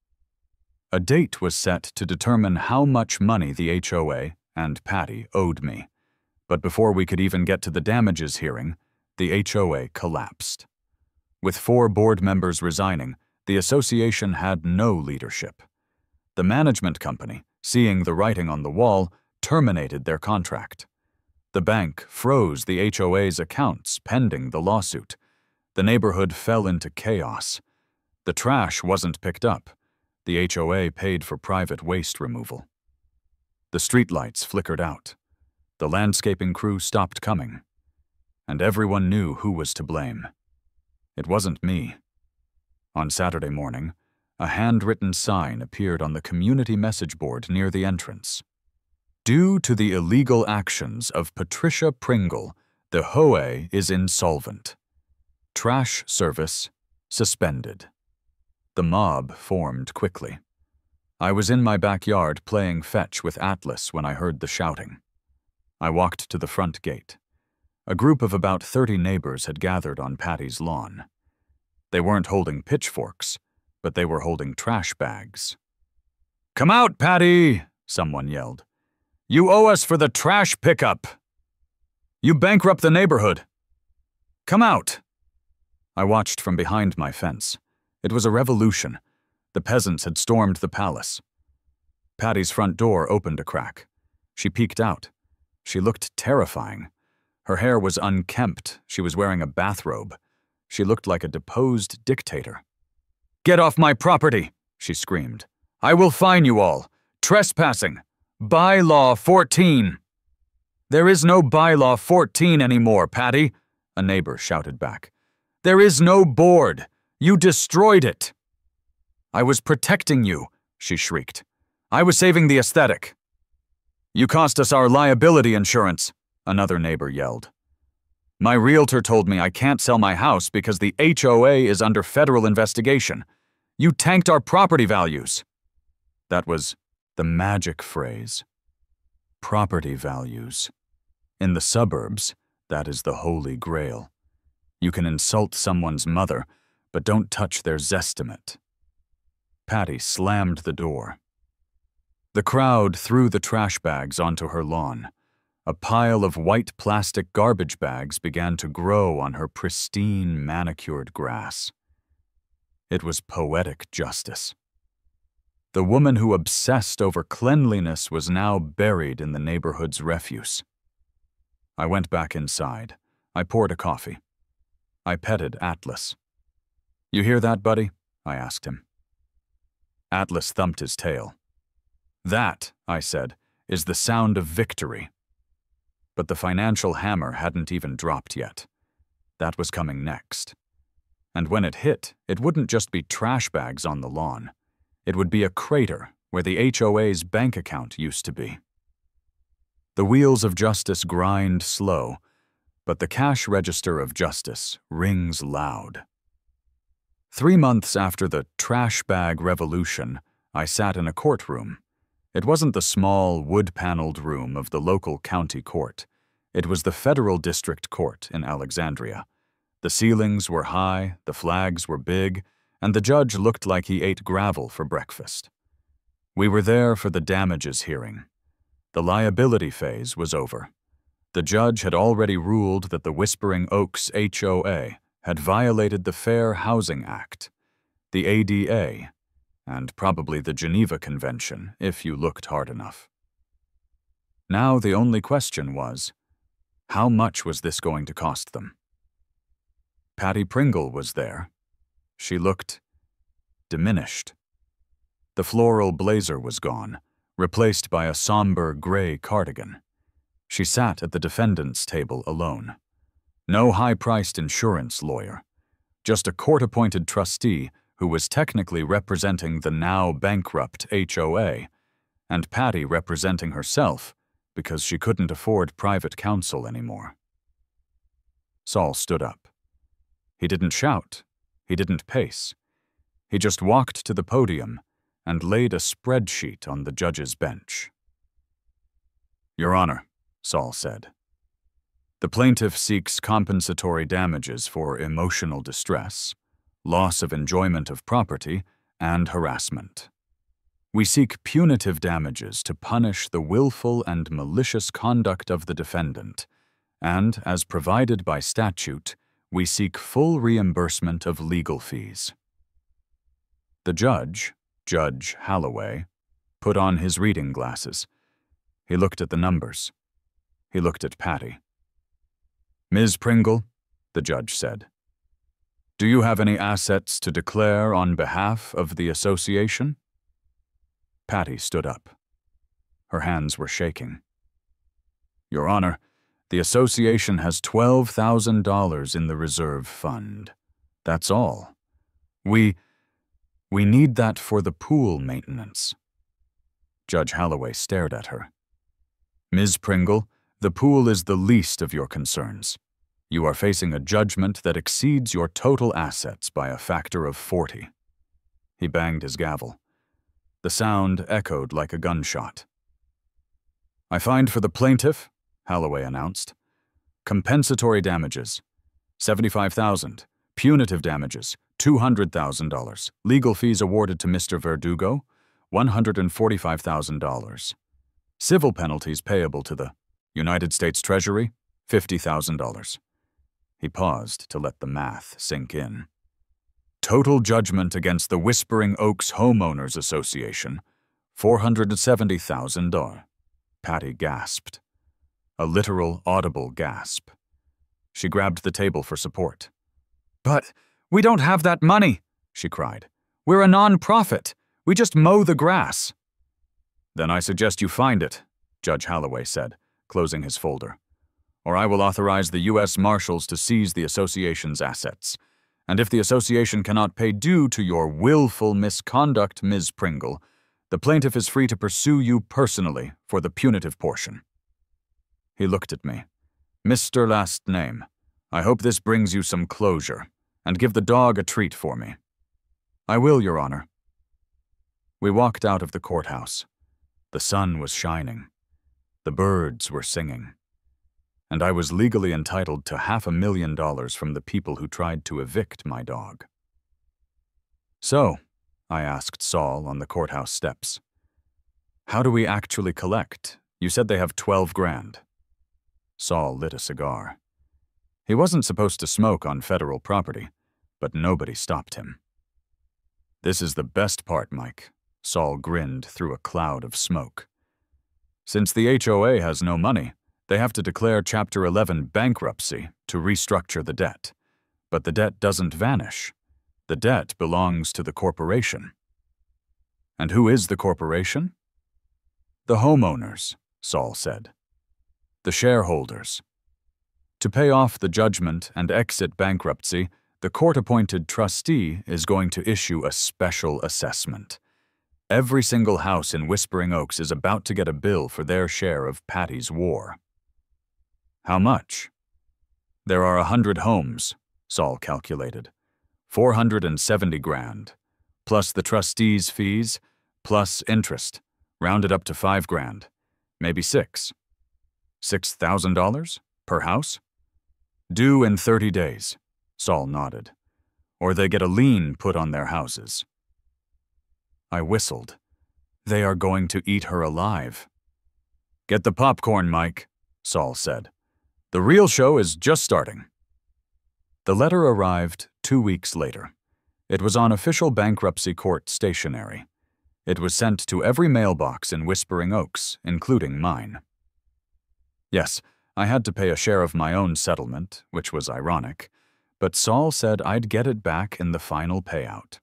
A date was set to determine how much money the HOA and Patty owed me. But before we could even get to the damages hearing, the HOA collapsed. With 4 board members resigning, the association had no leadership. The management company, seeing the writing on the wall, terminated their contract. The bank froze the HOA's accounts pending the lawsuit. The neighborhood fell into chaos. The trash wasn't picked up. The HOA paid for private waste removal. The streetlights flickered out. The landscaping crew stopped coming. And everyone knew who was to blame. It wasn't me. On Saturday morning, a handwritten sign appeared on the community message board near the entrance. Due to the illegal actions of Patricia Pringle, the HOA is insolvent. Trash service suspended. The mob formed quickly. I was in my backyard playing fetch with Atlas when I heard the shouting. I walked to the front gate. A group of about 30 neighbors had gathered on Patty's lawn. They weren't holding pitchforks, but they were holding trash bags. "Come out, Patty!" someone yelled. "You owe us for the trash pickup! You bankrupt the neighborhood! Come out!" I watched from behind my fence. It was a revolution. The peasants had stormed the palace. Patty's front door opened a crack. She peeked out. She looked terrifying. Her hair was unkempt. She was wearing a bathrobe. She looked like a deposed dictator. "Get off my property!" she screamed. "I will fine you all. Trespassing. Bylaw 14. "There is no Bylaw 14 anymore, Patty," a neighbor shouted back. "There is no board. You destroyed it." "I was protecting you," she shrieked. "I was saving the aesthetic." "You cost us our liability insurance," another neighbor yelled. "My realtor told me I can't sell my house because the HOA is under federal investigation. You tanked our property values." That was the magic phrase. Property values. In the suburbs, that is the holy grail. You can insult someone's mother, but don't touch their zestimate. Patty slammed the door. The crowd threw the trash bags onto her lawn. A pile of white plastic garbage bags began to grow on her pristine, manicured grass. It was poetic justice. The woman who obsessed over cleanliness was now buried in the neighborhood's refuse. I went back inside. I poured a coffee. I petted Atlas. "You hear that, buddy?" I asked him. Atlas thumped his tail. "That," I said, "is the sound of victory." But the financial hammer hadn't even dropped yet. That was coming next. And when it hit, it wouldn't just be trash bags on the lawn. It would be a crater where the HOA's bank account used to be. The wheels of justice grind slow, but the cash register of justice rings loud. 3 months after the trash bag revolution, I sat in a courtroom. It wasn't the small, wood-paneled room of the local county court. It was the federal district court in Alexandria. The ceilings were high, the flags were big, and the judge looked like he ate gravel for breakfast. We were there for the damages hearing. The liability phase was over. The judge had already ruled that the Whispering Oaks HOA had violated the Fair Housing Act, the ADA, and probably the Geneva Convention, if you looked hard enough. Now the only question was, how much was this going to cost them? Patty Pringle was there. She looked diminished. The floral blazer was gone, replaced by a somber gray cardigan. She sat at the defendant's table alone. No high-priced insurance lawyer, just a court-appointed trustee who was technically representing the now bankrupt HOA, and Patty representing herself because she couldn't afford private counsel anymore. Saul stood up. He didn't shout. He didn't pace. He just walked to the podium and laid a spreadsheet on the judge's bench. "Your Honor," Saul said, "the plaintiff seeks compensatory damages for emotional distress, loss of enjoyment of property, and harassment. We seek punitive damages to punish the willful and malicious conduct of the defendant, and, as provided by statute, we seek full reimbursement of legal fees." The judge, Judge Holloway, put on his reading glasses. He looked at the numbers. He looked at Patty. "Ms. Pringle," the judge said, "do you have any assets to declare on behalf of the association?" Patty stood up. Her hands were shaking. "Your Honor, the association has $12,000 in the reserve fund. That's all. We need that for the pool maintenance." Judge Holloway stared at her. "Ms. Pringle, the pool is the least of your concerns. You are facing a judgment that exceeds your total assets by a factor of 40. He banged his gavel. The sound echoed like a gunshot. "I find for the plaintiff," Holloway announced, "compensatory damages, $75,000, punitive damages, $200,000, legal fees awarded to Mr. Verdugo, $145,000, civil penalties payable to the United States Treasury, $50,000. He paused to let the math sink in. "Total judgment against the Whispering Oaks Homeowners Association, $470,000. Patty gasped. A literal, audible gasp. She grabbed the table for support. "But we don't have that money," she cried. "We're a non-profit. We just mow the grass." "Then I suggest you find it," Judge Holloway said, closing his folder. "Or I will authorize the U.S. Marshals to seize the association's assets. And if the association cannot pay due to your willful misconduct, Ms. Pringle, the plaintiff is free to pursue you personally for the punitive portion." He looked at me. "Mr. Last Name, I hope this brings you some closure, and give the dog a treat for me." "I will, Your Honor." We walked out of the courthouse. The sun was shining. The birds were singing. And I was legally entitled to $500,000 from the people who tried to evict my dog. "So," I asked Saul on the courthouse steps, "how do we actually collect? You said they have 12 grand. Saul lit a cigar. He wasn't supposed to smoke on federal property, but nobody stopped him. "This is the best part, Mike," Saul grinned through a cloud of smoke. "Since the HOA has no money, they have to declare Chapter 11 bankruptcy to restructure the debt. But the debt doesn't vanish. The debt belongs to the corporation. And who is the corporation? The homeowners, Saul said. The shareholders. To pay off the judgment and exit bankruptcy, the court-appointed trustee is going to issue a special assessment. Every single house in Whispering Oaks is about to get a bill for their share of Patty's war. How much? There are 100 homes, Saul calculated. 470 grand, plus the trustees' fees, plus interest, rounded up to 5 grand, maybe 6. $6,000 per house? Due in 30 days, Saul nodded. Or they get a lien put on their houses. I whistled. They are going to eat her alive. Get the popcorn, Mike, Saul said. The real show is just starting. The letter arrived 2 weeks later. It was on official bankruptcy court stationery. It was sent to every mailbox in Whispering Oaks, including mine. Yes, I had to pay a share of my own settlement, which was ironic, but Saul said I'd get it back in the final payout.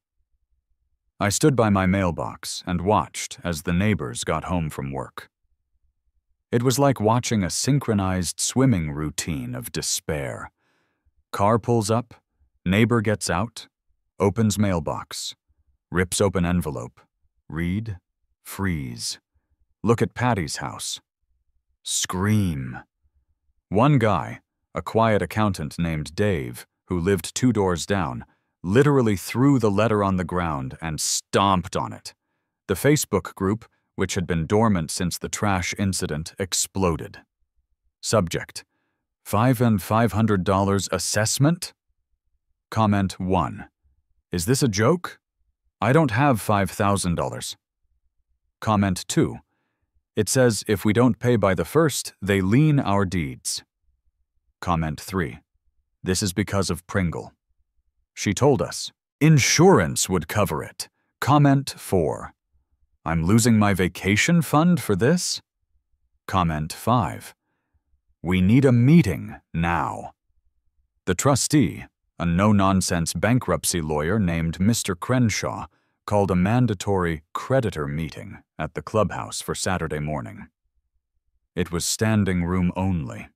I stood by my mailbox and watched as the neighbors got home from work. It was like watching a synchronized swimming routine of despair. Car pulls up, neighbor gets out, opens mailbox, rips open envelope, read, freeze, look at Patty's house, scream. One guy, a quiet accountant named Dave, who lived 2 doors down, literally threw the letter on the ground and stomped on it. The Facebook group, which had been dormant since the trash incident, exploded. Subject: $500 assessment? Comment 1. Is this a joke? I don't have $5,000. Comment 2. It says if we don't pay by the 1st, they lien our deeds. Comment 3. This is because of Pringle. She told us insurance would cover it. Comment 4. I'm losing my vacation fund for this? Comment 5. We need a meeting now. The trustee, a no-nonsense bankruptcy lawyer named Mr. Crenshaw, called a mandatory creditor meeting at the clubhouse for Saturday morning. It was standing room only.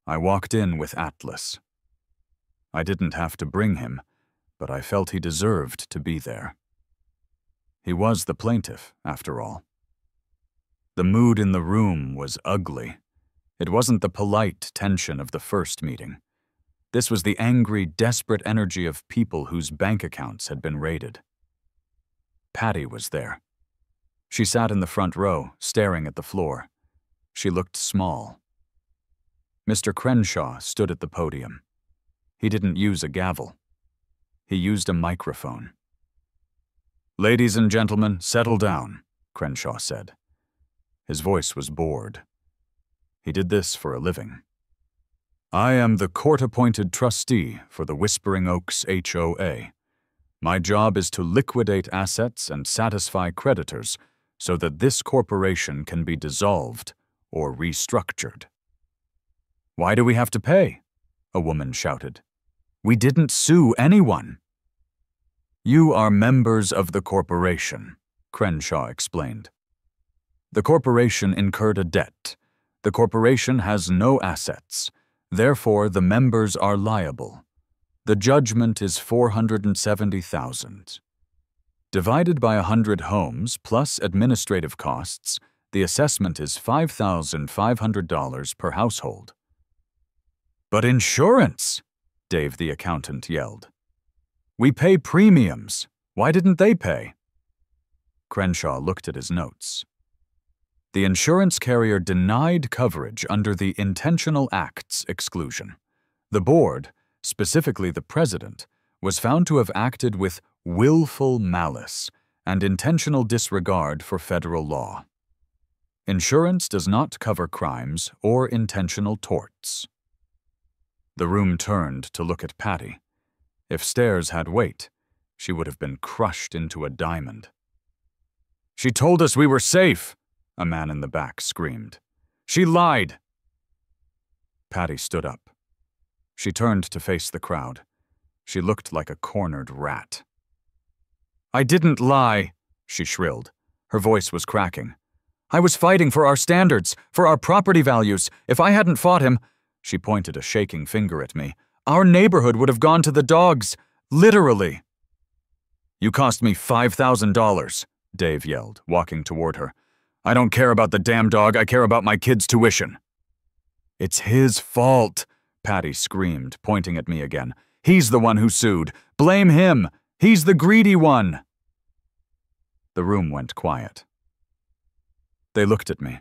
I walked in with Atlas. I didn't have to bring him, but I felt he deserved to be there. He was the plaintiff, after all. The mood in the room was ugly. It wasn't the polite tension of the first meeting. This was the angry, desperate energy of people whose bank accounts had been raided. Patty was there. She sat in the front row, staring at the floor. She looked small. Mr. Crenshaw stood at the podium. He didn't use a gavel. He used a microphone. "Ladies and gentlemen, settle down," Crenshaw said. His voice was bored. He did this for a living. "I am the court-appointed trustee for the Whispering Oaks HOA. My job is to liquidate assets and satisfy creditors so that this corporation can be dissolved or restructured." "Why do we have to pay?" a woman shouted. "We didn't sue anyone." "You are members of the corporation," Crenshaw explained. "The corporation incurred a debt. The corporation has no assets. Therefore, the members are liable. The judgment is $470,000. Divided by 100 homes plus administrative costs, the assessment is $5,500 per household." "But insurance!" Dave the accountant yelled. "We pay premiums. Why didn't they pay?" Crenshaw looked at his notes. The insurance carrier denied coverage under the intentional acts exclusion. The board, specifically the president, was found to have acted with willful malice and intentional disregard for federal law. Insurance does not cover crimes or intentional torts. The room turned to look at Patty. If stairs had weight, she would have been crushed into a diamond. "She told us we were safe," a man in the back screamed. "She lied." Patty stood up. She turned to face the crowd. She looked like a cornered rat. "I didn't lie," she shrilled. Her voice was cracking. "I was fighting for our standards, for our property values. If I hadn't fought him," she pointed a shaking finger at me, "our neighborhood would have gone to the dogs. Literally." "You cost me $5,000, Dave yelled, walking toward her. "I don't care about the damn dog, I care about my kid's tuition." "It's his fault," Patty screamed, pointing at me again. "He's the one who sued. Blame him. He's the greedy one." The room went quiet. They looked at me.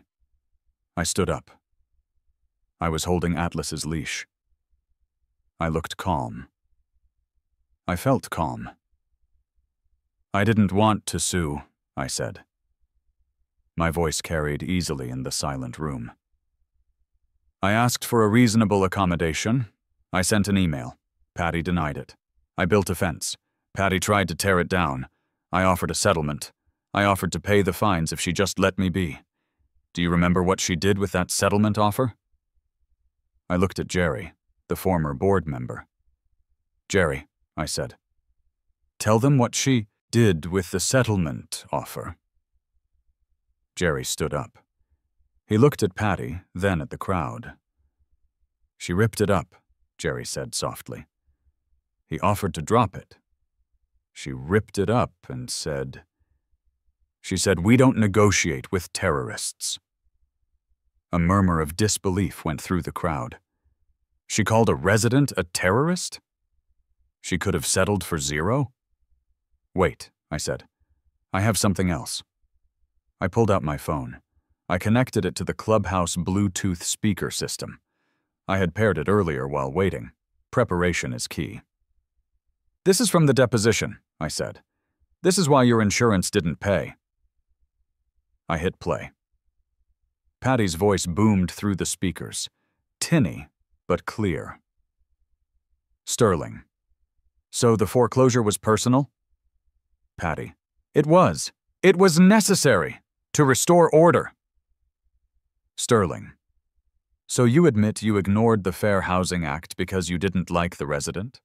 I stood up. I was holding Atlas's leash. I looked calm. I felt calm. "I didn't want to sue," I said. My voice carried easily in the silent room. "I asked for a reasonable accommodation. I sent an email. Patty denied it. I built a fence. Patty tried to tear it down. I offered a settlement. I offered to pay the fines if she just let me be. Do you remember what she did with that settlement offer?" I looked at Jerry, the former board member. "Jerry," I said, "tell them what she did with the settlement offer." Jerry stood up. He looked at Patty, then at the crowd. "She ripped it up," Jerry said softly. "He offered to drop it. She ripped it up and said, she said, 'We don't negotiate with terrorists.'" A murmur of disbelief went through the crowd. She called a resident a terrorist? She could have settled for zero? "Wait," I said. "I have something else." I pulled out my phone. I connected it to the clubhouse Bluetooth speaker system. I had paired it earlier while waiting. Preparation is key. "This is from the deposition," I said. "This is why your insurance didn't pay." I hit play. Patty's voice boomed through the speakers, tinny but clear. "Sterling. So the foreclosure was personal?" Patty. "It was. It was necessary to restore order." Sterling. "So you admit you ignored the Fair Housing Act because you didn't like the resident?"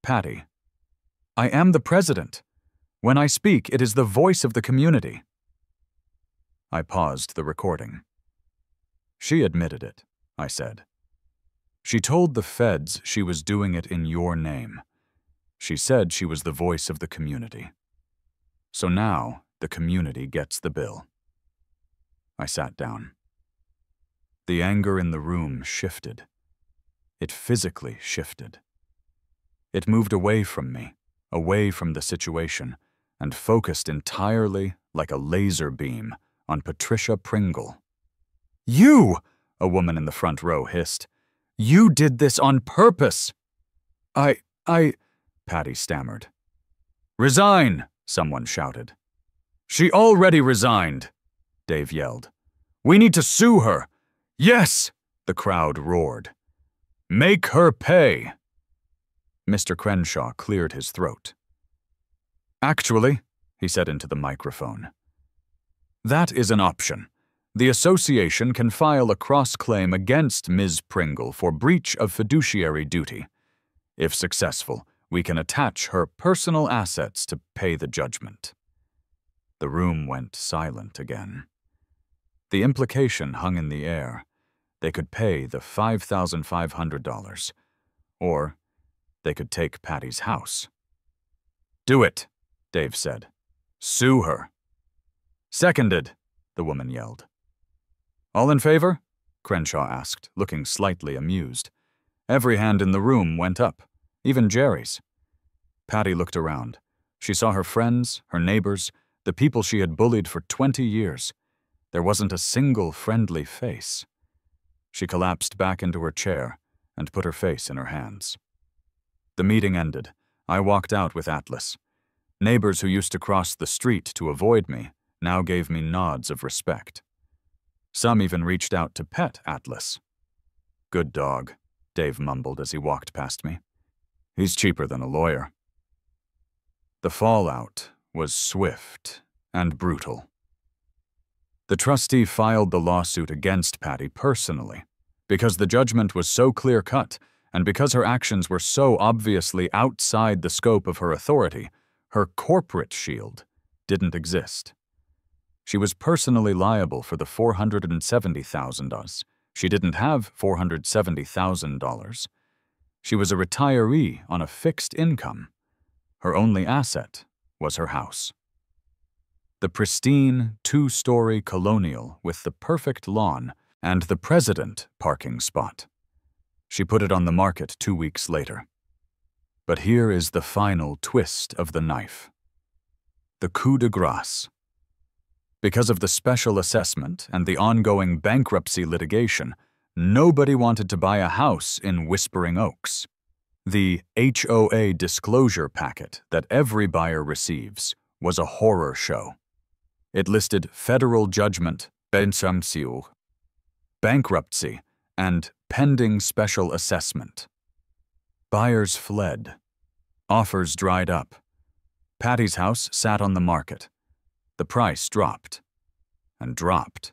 Patty. "I am the president. When I speak, it is the voice of the community." I paused the recording. "She admitted it," I said. "She told the feds she was doing it in your name. She said she was the voice of the community. So now the community gets the bill." I sat down. The anger in the room shifted. It physically shifted. It moved away from me, away from the situation, and focused entirely, like a laser beam, on Patricia Pringle. "You!" a woman in the front row hissed. "You did this on purpose!" I, Patty stammered. "Resign!" someone shouted. "She already resigned!" Dave yelled. "We need to sue her!" "Yes!" the crowd roared. "Make her pay!" Mr. Crenshaw cleared his throat. "Actually," he said into the microphone, "that is an option. The association can file a cross-claim against Ms. Pringle for breach of fiduciary duty. If successful, we can attach her personal assets to pay the judgment." The room went silent again. The implication hung in the air. They could pay the $5,500, or they could take Patty's house. "Do it," Dave said. "Sue her." "Seconded," the woman yelled. "All in favor?" Crenshaw asked, looking slightly amused. Every hand in the room went up, even Jerry's. Patty looked around. She saw her friends, her neighbors, the people she had bullied for 20 years. There wasn't a single friendly face. She collapsed back into her chair and put her face in her hands. The meeting ended. I walked out with Atlas. Neighbors who used to cross the street to avoid me now gave me nods of respect. Some even reached out to pet Atlas. "Good dog," Dave mumbled as he walked past me. "He's cheaper than a lawyer." The fallout was swift and brutal. The trustee filed the lawsuit against Patty personally. Because the judgment was so clear-cut, and because her actions were so obviously outside the scope of her authority, her corporate shield didn't exist. She was personally liable for the $470,000. She didn't have $470,000. She was a retiree on a fixed income. Her only asset was her house. The pristine, two-story colonial with the perfect lawn and the president parking spot. She put it on the market 2 weeks later. But here is the final twist of the knife. The coup de grace. Because of the special assessment and the ongoing bankruptcy litigation, nobody wanted to buy a house in Whispering Oaks. The HOA disclosure packet that every buyer receives was a horror show. It listed federal judgment, bankruptcy, and pending special assessment. Buyers fled. Offers dried up. Patty's house sat on the market. The price dropped, and dropped,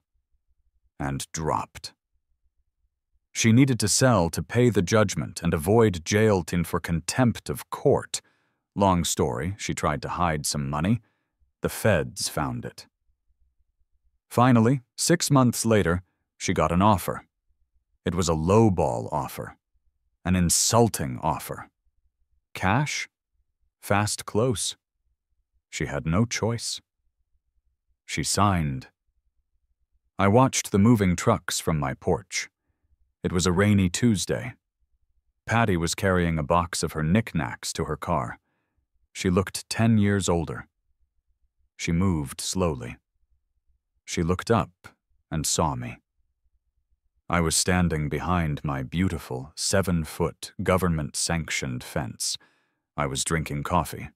and dropped. She needed to sell to pay the judgment and avoid jail time for contempt of court. Long story, she tried to hide some money. The feds found it. Finally, 6 months later, she got an offer. It was a lowball offer, an insulting offer. Cash? Fast close. She had no choice. She signed. I watched the moving trucks from my porch. It was a rainy Tuesday. Patty was carrying a box of her knickknacks to her car. She looked 10 years older. She moved slowly. She looked up and saw me. I was standing behind my beautiful 7-foot government-sanctioned fence. I was drinking coffee.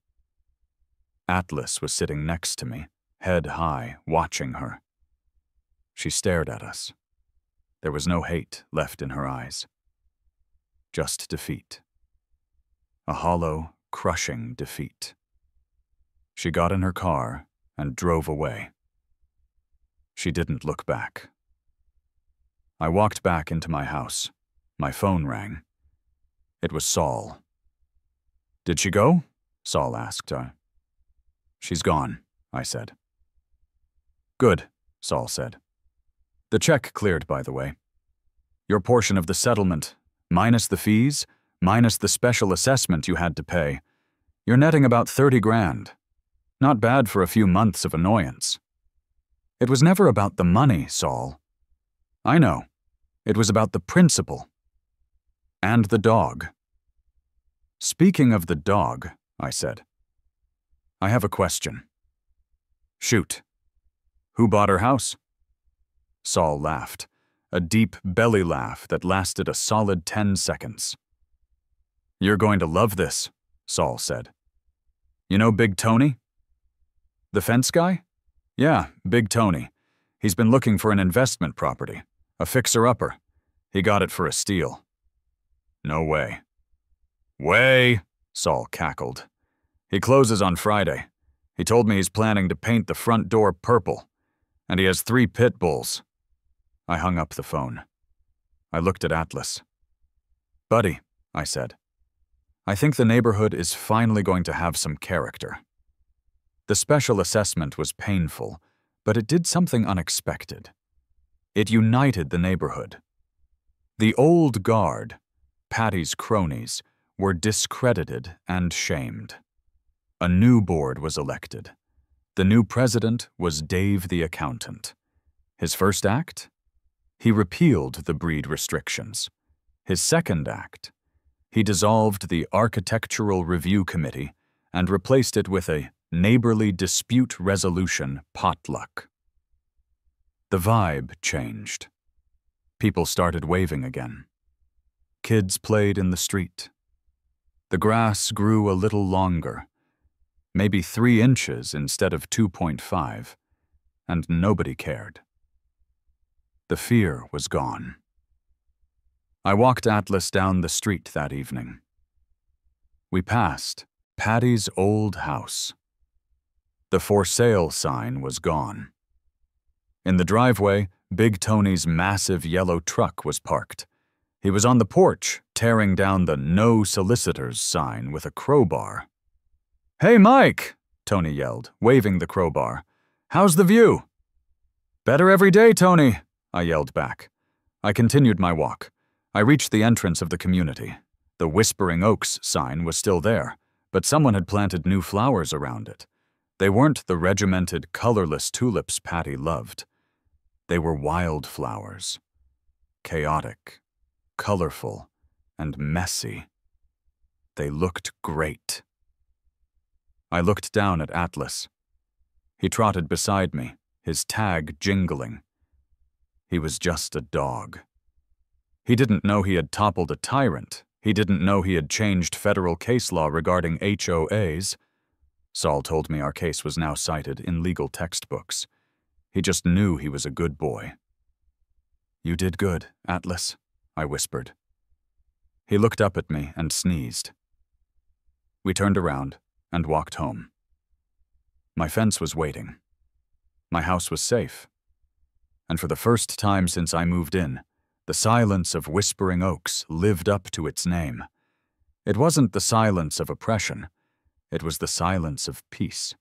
Atlas was sitting next to me, head high, watching her. She stared at us. There was no hate left in her eyes. Just defeat. A hollow, crushing defeat. She got in her car and drove away. She didn't look back. I walked back into my house. My phone rang. It was Saul. "Did she go?" Saul asked. "She's gone," I said. "Good," Saul said. "The check cleared, by the way. Your portion of the settlement, minus the fees, minus the special assessment you had to pay. You're netting about 30 grand. Not bad for a few months of annoyance." "It was never about the money, Saul." "I know. It was about the principle. And the dog." "Speaking of the dog," I said, "I have a question." "Shoot." "Who bought her house?" Saul laughed, a deep belly laugh that lasted a solid 10 seconds. "You're going to love this," Saul said. "You know Big Tony?" "The fence guy?" "Yeah, Big Tony. He's been looking for an investment property, a fixer-upper. He got it for a steal." "No way." "Way," Saul cackled. "He closes on Friday. He told me he's planning to paint the front door purple, and he has 3 pit bulls." I hung up the phone. I looked at Atlas. "Buddy," I said, "I think the neighborhood is finally going to have some character." The special assessment was painful, but it did something unexpected. It united the neighborhood. The old guard, Patty's cronies, were discredited and shamed. A new board was elected. The new president was Dave the accountant. His first act? He repealed the breed restrictions. His second act? He dissolved the Architectural Review Committee and replaced it with a neighborly dispute resolution potluck. The vibe changed. People started waving again. Kids played in the street. The grass grew a little longer, maybe 3 inches instead of 2.5, and nobody cared. The fear was gone. I walked Atlas down the street that evening. We passed Patty's old house. The for sale sign was gone. In the driveway, Big Tony's massive yellow truck was parked. He was on the porch, tearing down the "No Solicitors" sign with a crowbar. "Hey, Mike!" Tony yelled, waving the crowbar. "How's the view?" "Better every day, Tony," I yelled back. I continued my walk. I reached the entrance of the community. The Whispering Oaks sign was still there, but someone had planted new flowers around it. They weren't the regimented, colorless tulips Patty loved. They were wildflowers. Chaotic, colorful, and messy. They looked great. I looked down at Atlas. He trotted beside me, his tag jingling. He was just a dog. He didn't know he had toppled a tyrant. He didn't know he had changed federal case law regarding HOAs. Saul told me our case was now cited in legal textbooks. He just knew he was a good boy. "You did good, Atlas," I whispered. He looked up at me and sneezed. We turned around and walked home. My fence was waiting. My house was safe. And for the first time since I moved in, the silence of Whispering Oaks lived up to its name. It wasn't the silence of oppression. It was the silence of peace.